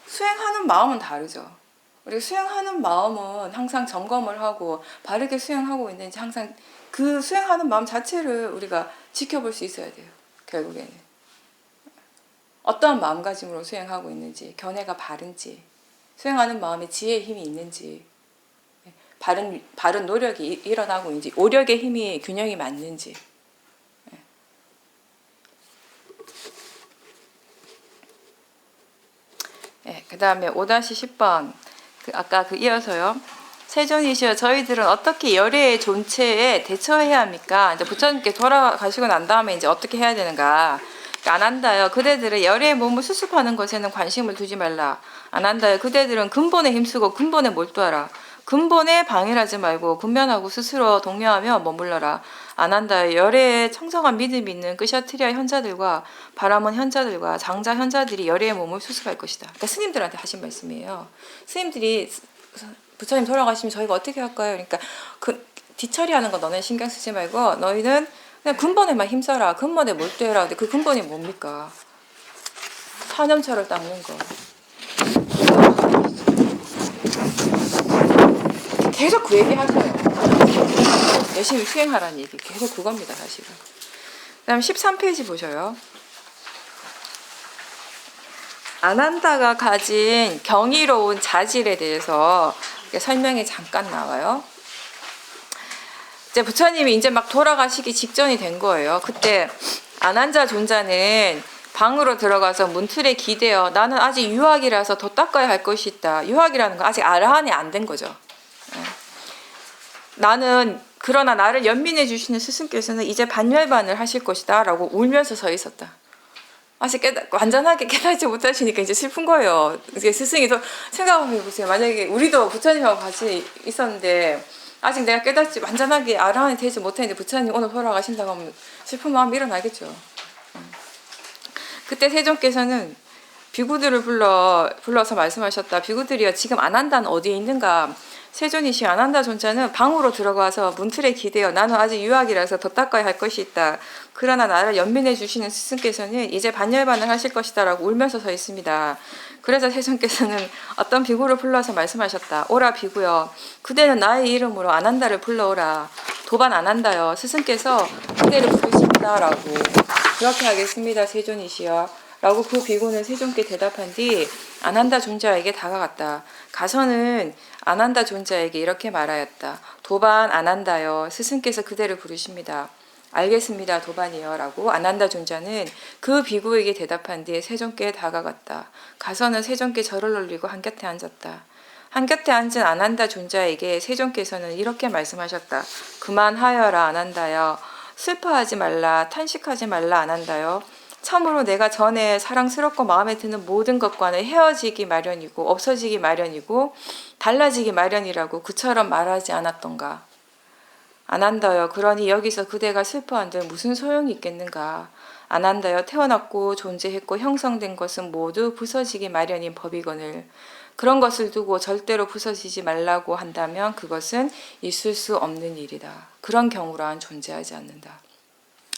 A: 수행하는 마음은 다르죠. 우리가 수행하는 마음은 항상 점검을 하고 바르게 수행하고 있는지 항상 그 수행하는 마음 자체를 우리가 지켜볼 수 있어야 돼요. 결국에는 어떠한 마음가짐으로 수행하고 있는지, 견해가 바른지, 수행하는 마음에 지혜의 힘이 있는지, 바른 노력이 일어나고 있는지, 오력의 힘이 균형이 맞는지. 그 다음에 5-10번 아까 이어서요. 세존이시여 저희들은 어떻게 열애의 존재에 대처해야 합니까? 이제 부처님께 돌아가시고 난 다음에 이제 어떻게 해야 되는가? 안 한다요. 그대들은 열애의 몸을 수습하는 것에는 관심을 두지 말라. 안 한다요. 그대들은 근본에 힘쓰고 근본에 몰두하라. 근본에 방해하지 말고 근면하고 스스로 동요하며 머물러라. 안 한다요. 열애에 청정한 믿음이 있는 끄샤트리아 현자들과 바라몬 현자들과 장자 현자들이 열애의 몸을 수습할 것이다. 그러니까 스님들한테 하신 말씀이에요. 스님들이 부처님 돌아가시면 저희가 어떻게 할까요? 그러니까 그 뒤처리하는 거 너네 신경 쓰지 말고 너희는 그냥 근본에만 힘써라. 근본에 몰두해라. 근데 그 근본이 뭡니까? 사념처를 닦는 거. 계속 그 얘기 하셔요. 열심히 수행하라는 얘기. 계속 그겁니다, 사실은. 그 다음 13페이지 보셔요. 아난다가 가진 경이로운 자질에 대해서 설명이 잠깐 나와요. 이제 부처님이 이제 막 돌아가시기 직전이 된 거예요. 그때 아난자 존자는 방으로 들어가서 문틀에 기대어 나는 아직 유학이라서 더 닦아야 할 것이 있다. 유학이라는 건 아직 아라한이 안 된 거죠. 나는 그러나 나를 연민해 주시는 스승께서는 이제 반열반을 하실 것이다 라고 울면서 서 있었다. 아직 완전하게 깨닫지 못하시니까 이제 슬픈 거예요. 스승이 더 생각해 보세요. 만약에 우리도 부처님하고 같이 있었는데 아직 내가 깨닫지 완전하게 아라한이 되지 못했는데 부처님 오늘 돌아가신다고 하면 슬픈 마음이 일어나겠죠. 그때 세존께서는 비구들을 불러서 말씀하셨다. 비구들이여 지금 아난다는 어디에 있는가? 세존이시 아난다 존자는 방으로 들어가서 문틀에 기대어 나는 아직 유학이라서 더 닦아야 할 것이 있다. 그러나 나를 연민해 주시는 스승께서는 이제 반열반을 하실 것이다 라고 울면서 서 있습니다. 그래서 세존께서는 어떤 비구를 불러서 말씀하셨다. 오라 비구여 그대는 나의 이름으로 아난다를 불러오라. 도반 아난다여 스승께서 그대를 부르십니다 라고 그렇게 하겠습니다 세존이시여 라고 그 비구는 세존께 대답한 뒤 아난다 존자에게 다가갔다. 가서는 아난다 존자에게 이렇게 말하였다. 도반 아난다여 스승께서 그대를 부르십니다. 알겠습니다 도반이여 라고 아난다 존자는 그 비구에게 대답한 뒤에 세존께 다가갔다. 가서는 세존께 절을 올리고 한곁에 앉았다. 한곁에 앉은 아난다 존자에게 세존께서는 이렇게 말씀하셨다. 그만하여라 아난다여 슬퍼하지 말라 탄식하지 말라 아난다여 참으로 내가 전에 사랑스럽고 마음에 드는 모든 것과는 헤어지기 마련이고 없어지기 마련이고 달라지기 마련이라고 그처럼 말하지 않았던가. 아난다여 그러니 여기서 그대가 슬퍼한들 무슨 소용이 있겠는가. 아난다여 태어났고 존재했고 형성된 것은 모두 부서지기 마련인 법이거늘 그런 것을 두고 절대로 부서지지 말라고 한다면 그것은 있을 수 없는 일이다. 그런 경우란 존재하지 않는다.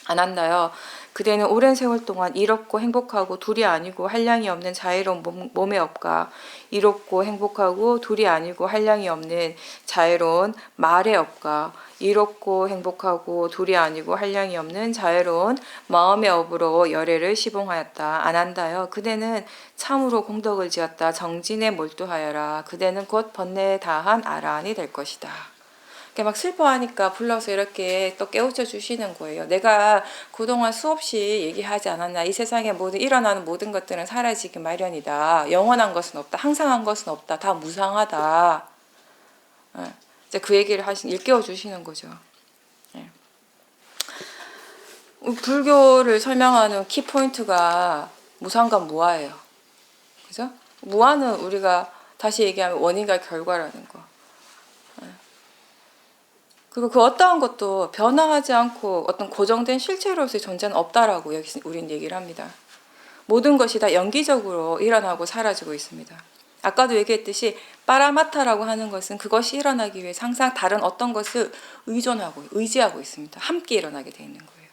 A: 아난다여 그대는 오랜 세월 동안 이롭고 행복하고 둘이 아니고 한량이 없는 자애로운 몸의 업과 이롭고 행복하고 둘이 아니고 한량이 없는 자애로운 말의 업과 이롭고 행복하고 둘이 아니고 한량이 없는 자애로운 마음의 업으로 열애를 시봉하였다. 아난다여 그대는 참으로 공덕을 지었다. 정진에 몰두하여라. 그대는 곧 번뇌에 다한 아라한이 될 것이다. 막 슬퍼하니까 불러서 이렇게 또 깨우쳐 주시는 거예요. 내가 그동안 수없이 얘기하지 않았나. 이 세상에 모든 일어나는 모든 것들은 사라지기 마련이다. 영원한 것은 없다. 항상한 것은 없다. 다 무상하다. 이제 그 얘기를 일깨워 주시는 거죠. 불교를 설명하는 키포인트가 무상과 무아예요. 그죠? 무아는 우리가 다시 얘기하면 원인과 결과라는 거. 그리고 그 어떠한 것도 변화하지 않고 어떤 고정된 실체로서의 존재는 없다라고 여기 우린 얘기를 합니다. 모든 것이 다 연기적으로 일어나고 사라지고 있습니다. 아까도 얘기했듯이 빠라마타라고 하는 것은 그것이 일어나기 위해 항상 다른 어떤 것을 의지하고 있습니다. 함께 일어나게 되어 있는 거예요.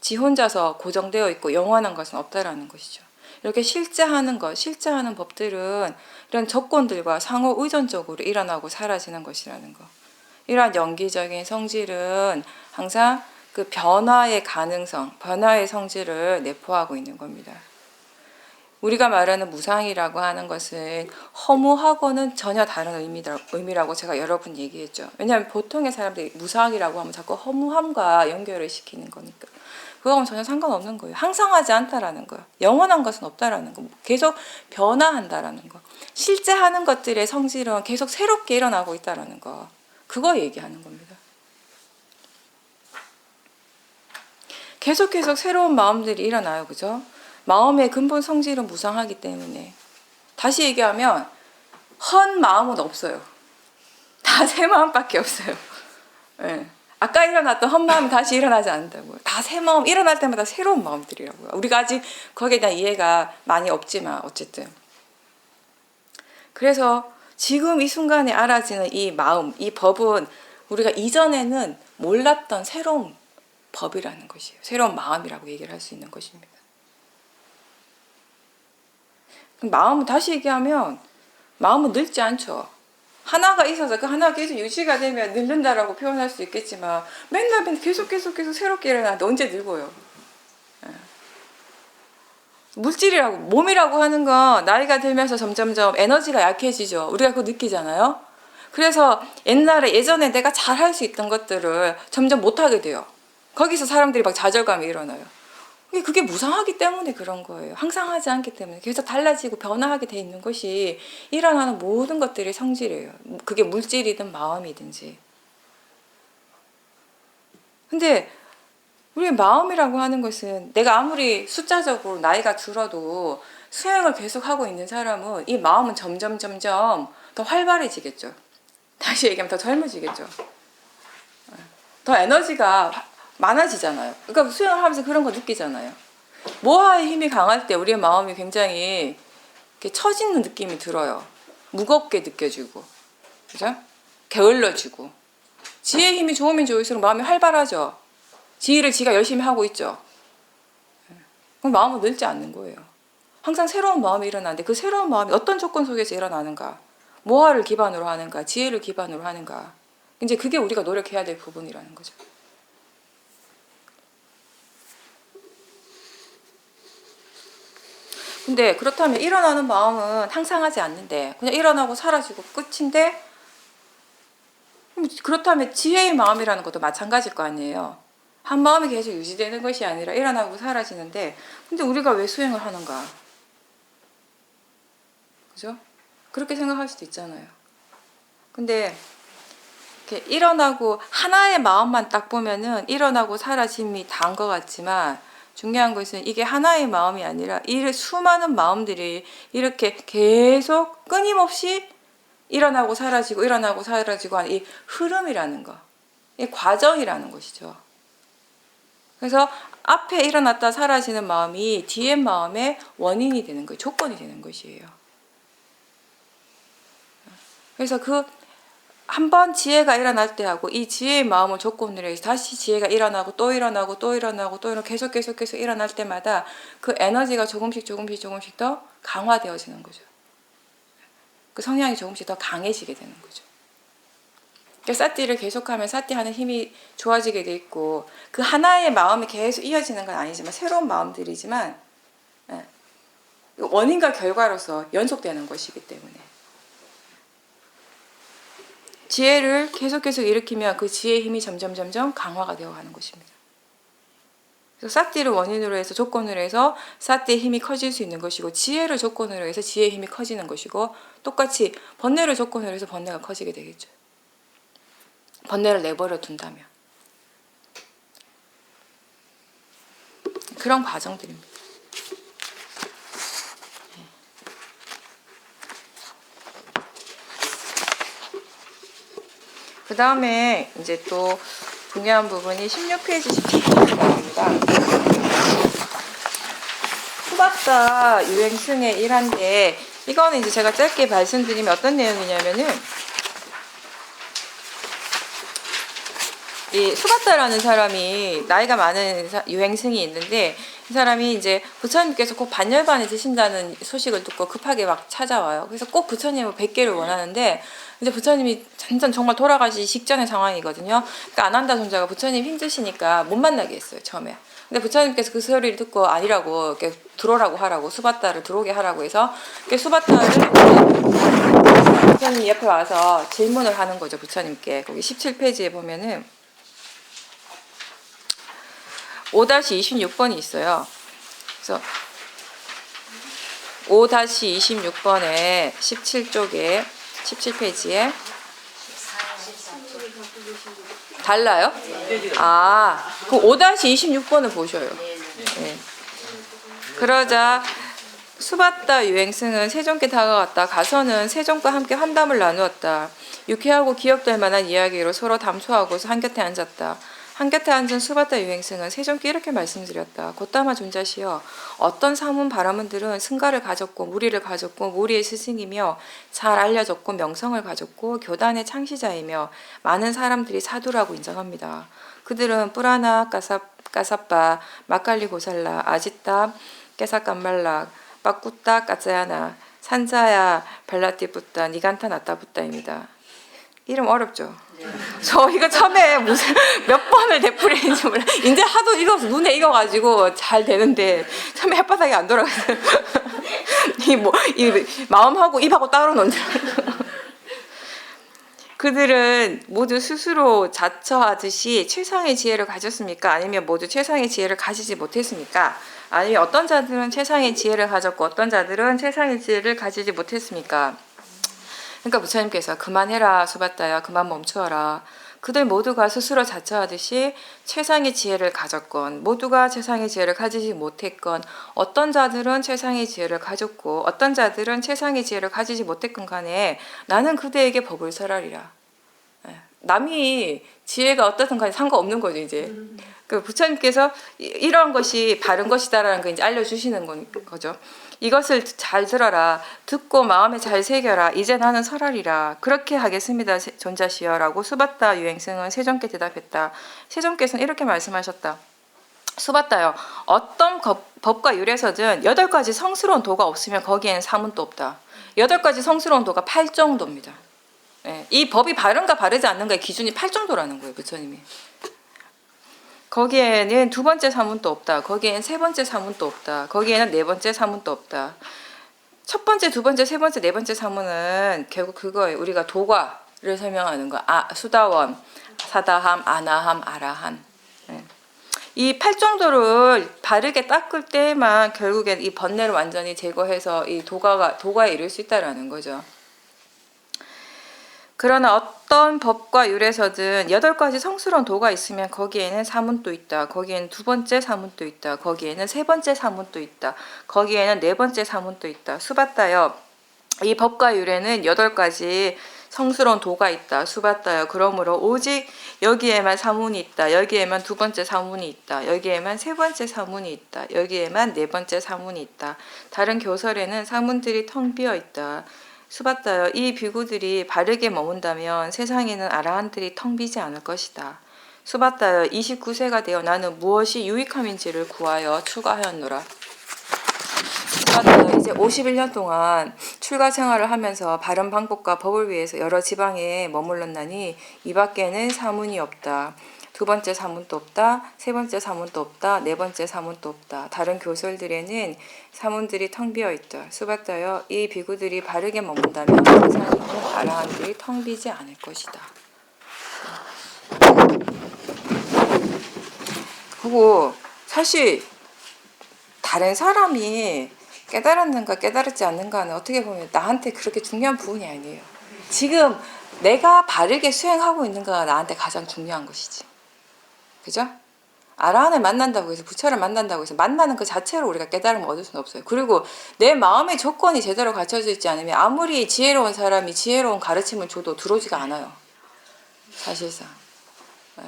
A: 지 혼자서 고정되어 있고 영원한 것은 없다라는 것이죠. 이렇게 실제하는 법들은 이런 조건들과 상호 의존적으로 일어나고 사라지는 것이라는 거. 이러한 연기적인 성질은 항상 그 변화의 가능성, 변화의 성질을 내포하고 있는 겁니다. 우리가 말하는 무상이라고 하는 것은 허무하고는 전혀 다른 의미라고 제가 여러 번 얘기했죠. 왜냐하면 보통의 사람들이 무상이라고 하면 자꾸 허무함과 연결을 시키는 거니까. 그거하고는 전혀 상관없는 거예요. 항상하지 않다라는 거예요. 영원한 것은 없다라는 거. 계속 변화한다라는 거. 실제 하는 것들의 성질은 계속 새롭게 일어나고 있다라는 거. 그거 얘기하는 겁니다. 계속 새로운 마음들이 일어나요. 그죠? 마음의 근본 성질은 무상하기 때문에. 다시 얘기하면 헌 마음은 없어요. 다 새 마음밖에 없어요. 네. 아까 일어났던 헛 마음이 다시 일어나지 않는다고요. 다 새 마음, 일어날 때마다 새로운 마음들이라고요. 우리가 아직 거기에 대한 이해가 많이 없지만 어쨌든. 그래서 지금 이 순간에 알아지는 이 마음, 이 법은 우리가 이전에는 몰랐던 새로운 법이라는 것이에요. 새로운 마음이라고 얘기를 할 수 있는 것입니다. 마음은 다시 얘기하면 마음은 늙지 않죠. 하나가 있어서 그 하나가 계속 유지가 되면 늙는다라고 표현할 수 있겠지만 맨날 계속 새롭게 일어나는데 언제 늙어요? 물질이라고 몸이라고 하는 건 나이가 들면서 점점점 에너지가 약해지죠. 우리가 그거 느끼잖아요. 그래서 예전에 내가 잘 할 수 있던 것들을 점점 못하게 돼요. 거기서 사람들이 막 좌절감이 일어나요. 그게 무상하기 때문에 그런 거예요. 항상 하지 않기 때문에. 계속 달라지고 변화하게 돼 있는 것이 일어나는 모든 것들이 성질이에요. 그게 물질이든 마음이든지. 근데 우리의 마음이라고 하는 것은 내가 아무리 숫자적으로 나이가 들어도 수행을 계속하고 있는 사람은 이 마음은 점점 더 활발해지겠죠. 다시 얘기하면 더 젊어지겠죠. 더 에너지가 많아지잖아요. 그러니까 수행을 하면서 그런 거 느끼잖아요. 모하의 힘이 강할 때 우리의 마음이 굉장히 이렇게 처지는 느낌이 들어요. 무겁게 느껴지고, 그죠? 게을러지고. 지혜의 힘이 좋으면 좋을수록 마음이 활발하죠. 지혜를 지가 열심히 하고 있죠. 그럼 마음은 늙지 않는 거예요. 항상 새로운 마음이 일어나는데 그 새로운 마음이 어떤 조건 속에서 일어나는가? 모하를 기반으로 하는가? 지혜를 기반으로 하는가? 이제 그게 우리가 노력해야 될 부분이라는 거죠. 근데 그렇다면 일어나는 마음은 항상 하지 않는데 그냥 일어나고 사라지고 끝인데 그렇다면 지혜의 마음이라는 것도 마찬가지일 거 아니에요. 한 마음이 계속 유지되는 것이 아니라 일어나고 사라지는데 근데 우리가 왜 수행을 하는가? 그죠? 그렇게 생각할 수도 있잖아요. 근데 이렇게 일어나고 하나의 마음만 딱 보면은 일어나고 사라짐이 다인 것 같지만 중요한 것은 이게 하나의 마음이 아니라 이 수많은 마음들이 이렇게 계속 끊임없이 일어나고 사라지고 하는 이 흐름이라는 거, 이 과정이라는 것이죠. 그래서 앞에 일어났다 사라지는 마음이 뒤의 마음의 원인이 되는 거예요. 조건이 되는 것이에요. 그래서 한 번 지혜가 일어날 때하고 이 지혜의 마음을 조건으로 해서 다시 지혜가 일어나고 또 일어나고 계속 일어날 때마다 그 에너지가 조금씩 더 강화되어지는 거죠. 그 성향이 조금씩 더 강해지게 되는 거죠. 그러니까 사띠를 계속하면 사띠하는 힘이 좋아지게 돼 있고 그 하나의 마음이 계속 이어지는 건 아니지만 새로운 마음들이지만 원인과 결과로서 연속되는 것이기 때문에 지혜를 계속 일으키면 그 지혜의 힘이 점점 강화가 되어가는 것입니다. 그래서 사띠를 원인으로 해서 조건으로 해서 사띠의 힘이 커질 수 있는 것이고 지혜를 조건으로 해서 지혜의 힘이 커지는 것이고 똑같이 번뇌를 조건으로 해서 번뇌가 커지게 되겠죠. 번뇌를 내버려 둔다면 그런 과정들입니다. 그 다음에 이제 또 중요한 부분이 16페이지 17페이지입니다. 수박사 유행승의 일환데 이거는 이제 제가 짧게 말씀드리면 어떤 내용이냐면은 이 수바타라는 사람이 나이가 많은 유행승이 있는데 이 사람이 이제 부처님께서 꼭 반열반에 드신다는 소식을 듣고 급하게 막 찾아와요. 그래서 꼭 부처님을 뵙기를 원하는데 이제 부처님이 정말 돌아가시 직전의 상황이거든요. 그러니까 아난다 존자가 부처님 힘드시니까 못 만나게 했어요, 처음에. 근데 부처님께서 그 소리를 듣고 아니라고 이렇게 들어오라고 하라고 수바타를 들어오게 하라고 해서 수바타를 부처님 옆에 와서 질문을 하는 거죠, 부처님께. 거기 17페이지에 보면은 5-26번이 있어요. 그래서 5-26번에 17쪽에 17페이지에 달라요? 아, 그럼 5-26번을 보셔요. 네. 그러자 수받다 유행승은 세종께 다가갔다. 가서는 세종과 함께 환담을 나누었다. 유쾌하고 기억될 만한 이야기로 서로 담소하고서 한곁에 앉았다. 한곁에 앉은 수받다 유행승은 세종께 이렇게 말씀드렸다. 곧다마 존자시여, 어떤 사문 바라문들은 승가를 가졌고 무리를 가졌고 무리의 스승이며 잘 알려졌고 명성을 가졌고 교단의 창시자이며 많은 사람들이 사두라고 인정합니다. 그들은 뿌라나 까사빠, 막갈리 고살라, 아지따, 깨사깜말락, 빠꾸따, 까짜야나, 산자야, 발라띠뿌따, 니간타 나따뿌따입니다. 이름 어렵죠? 네. 저 이거 처음에 무슨 몇 번을 되풀이했는지 몰라. 이제 하도 이거 눈에 익어가지고 잘 되는데 처음에 혓바닥이 안 돌아가서 이 마음하고 입하고 따로 논 줄. 그들은 모두 스스로 자처하듯이 최상의 지혜를 가졌습니까? 아니면 모두 최상의 지혜를 가지지 못했습니까? 아니면 어떤 자들은 최상의 지혜를 가졌고 어떤 자들은 최상의 지혜를 가지지 못했습니까? 그러니까 부처님께서 그만해라 수받다야, 그만 멈추어라. 그들 모두가 스스로 자처하듯이 최상의 지혜를 가졌건 모두가 최상의 지혜를 가지지 못했건 어떤 자들은 최상의 지혜를 가졌고 어떤 자들은 최상의 지혜를 가지지 못했건 간에 나는 그대에게 법을 설하리라. 남이 지혜가 어떻든 간에 상관없는 거죠. 이제 그 부처님께서 이러한 것이 바른 것이다라는 걸 이제 알려주시는 거죠. 이것을 잘 들어라. 듣고 마음에 잘 새겨라. 이제 나는 설하리라. 그렇게 하겠습니다. 존자시여라고 수받다 유행승은 세종께 대답했다. 세종께서는 이렇게 말씀하셨다. 수받다요. 어떤 법과 율에서든 8가지 성스러운 도가 없으면 거기에는 사문도 없다. 8가지 성스러운 도가 8정도입니다. 네, 이 법이 바른가 바르지 않는가의 기준이 8정도라는 거예요. 부처님이. 거기에는 2번째 사문도 없다. 거기에는 3번째 사문도 없다. 거기에는 4번째 사문도 없다. 첫 번째, 2번째, 3번째, 4번째 사문은 결국 그거예요. 우리가 도과를 설명하는 거. 수다원, 사다함, 아나함, 아라함. 네. 이 8정도를 바르게 닦을 때만 결국엔 이 번뇌를 완전히 제거해서 이 도가에 이를 수 있다라는 거죠. 그러나 어떤 법과 율에서든 8가지 성스러운 도가 있으면 거기에는 사문도 있다. 거기에는 2번째 사문도 있다. 거기에는 3번째 사문도 있다. 거기에는 4번째 사문도 있다. 수받다여. 이 법과 율에는 8가지 성스러운 도가 있다. 수받다여. 그러므로 오직 여기에만 사문이 있다. 여기에만 2번째 사문이 있다. 여기에만 3번째 사문이 있다. 여기에만 4번째 사문이 있다. 다른 교설에는 사문들이 텅 비어 있다. 수받다여. 이 비구들이 바르게 머문다면 세상에는 아라한들이 텅 비지 않을 것이다. 수받다여. 29세가 되어 나는 무엇이 유익함인지를 구하여 출가하였노라. 수받다여. 이제 51년 동안 출가 생활을 하면서 바른 방법과 법을 위해서 여러 지방에 머물렀나니 이 밖에는 사문이 없다. 2번째 사문도 없다. 3번째 사문도 없다. 4번째 사문도 없다. 다른 교설들에는 사문들이 텅 비어 있다. 수받다여. 이 비구들이 바르게 머문다면 세상에는 아라한들이 텅 비지 않을 것이다. 그리고 사실 다른 사람이 깨달았는가 깨달았지 않는가는 어떻게 보면 나한테 그렇게 중요한 부분이 아니에요. 지금 내가 바르게 수행하고 있는가가 나한테 가장 중요한 것이지. 그죠? 아라한을 만난다고 해서 부처를 만난다고 해서 만나는 그 자체로 우리가 깨달음을 얻을 수는 없어요. 그리고 내 마음의 조건이 제대로 갖춰져 있지 않으면 아무리 지혜로운 사람이 지혜로운 가르침을 줘도 들어오지가 않아요. 사실상. 네.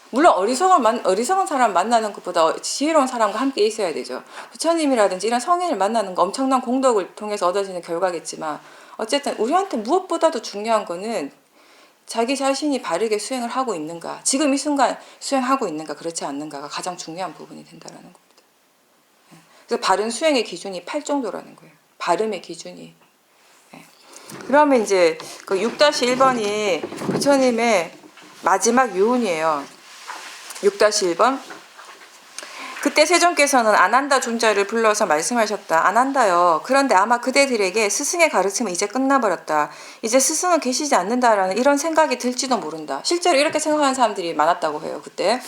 A: 물론 어리석은 사람 만나는 것보다 지혜로운 사람과 함께 있어야 되죠. 부처님이라든지 이런 성인을 만나는 거 엄청난 공덕을 통해서 얻어지는 결과겠지만 어쨌든 우리한테 무엇보다도 중요한 거는 자기 자신이 바르게 수행을 하고 있는가, 지금 이 순간 수행하고 있는가, 그렇지 않는가가 가장 중요한 부분이 된다는 겁니다. 그래서 바른 수행의 기준이 8정도라는 거예요. 발음의 기준이. 그러면 이제 그 6-1번이 부처님의 마지막 유훈이에요. 6-1번. 그때 세종께서는 아난다 존자를 불러서 말씀하셨다. 아난다요. 그런데 아마 그대들에게 스승의 가르침은 이제 끝나버렸다. 이제 스승은 계시지 않는다라는 이런 생각이 들지도 모른다. 실제로 이렇게 생각하는 사람들이 많았다고 해요. 그때.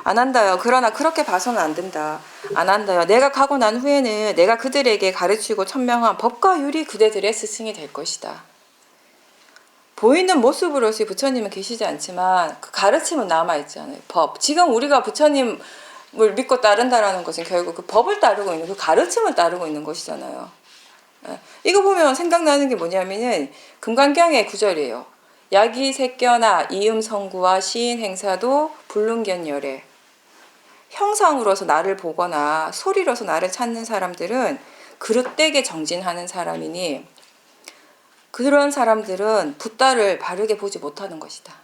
A: 안 한다요. 그러나 그렇게 봐서는 안 된다. 안 한다요. 내가 가고 난 후에는 내가 그들에게 가르치고 천명한 법과 율이 그대들의 스승이 될 것이다. 보이는 모습으로서의 부처님은 계시지 않지만 그 가르침은 남아있잖아요. 법. 지금 우리가 부처님을 믿고 따른다라는 것은 결국 그 법을 따르고 있는, 그 가르침을 따르고 있는 것이잖아요. 이거 보면 생각나는 게 뭐냐면은 금강경의 구절이에요. 야기 색견아 이음성구와 시인 행사도 불능견열애. 형상으로서 나를 보거나 소리로서 나를 찾는 사람들은 그릇되게 정진하는 사람이니 그런 사람들은 붓다를 바르게 보지 못하는 것이다.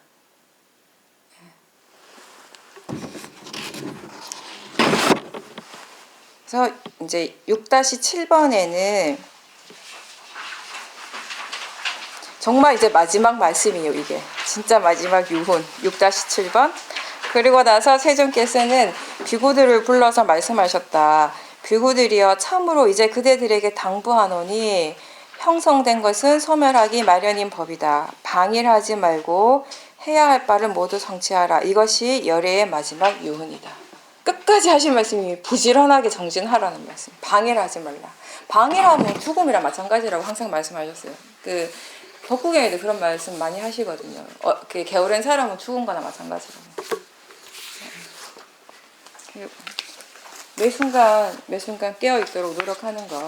A: 그래서 이제 6-7번에는 정말 이제 마지막 말씀이에요. 이게 진짜 마지막 유훈 6-7번. 그리고 나서 세존께서는 비구들을 불러서 말씀하셨다. 비구들이여 참으로 이제 그대들에게 당부하노니 형성된 것은 소멸하기 마련인 법이다. 방일하지 말고 해야 할 바를 모두 성취하라. 이것이 열애의 마지막 유훈이다. 끝까지 하신 말씀이 부지런하게 정진하라는 말씀. 방일하지 말라. 방일하면 죽음이랑 마찬가지라고 항상 말씀하셨어요. 그 법국에도 그런 말씀 많이 하시거든요. 그 게으른 사람은 죽음과나 마찬가지라고. 매 순간 깨어 있도록 노력하는 거.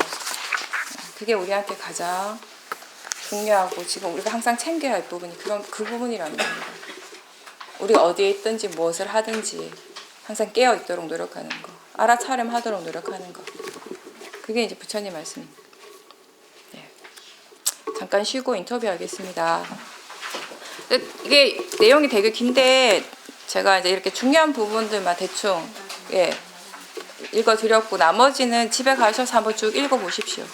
A: 그게 우리한테 가장 중요하고 지금 우리가 항상 챙겨야 할 부분이 그 부분이라는 겁니다. 우리가 어디에 있든지 무엇을 하든지 항상 깨어 있도록 노력하는 거. 알아차림하도록 노력하는 거. 그게 이제 부처님 말씀입니다. 네. 잠깐 쉬고 인터뷰하겠습니다. 이게 내용이 되게 긴데 제가 이제 이렇게 중요한 부분들만 대충 읽어드렸고 나머지는 집에 가셔서 한번 쭉 읽어보십시오.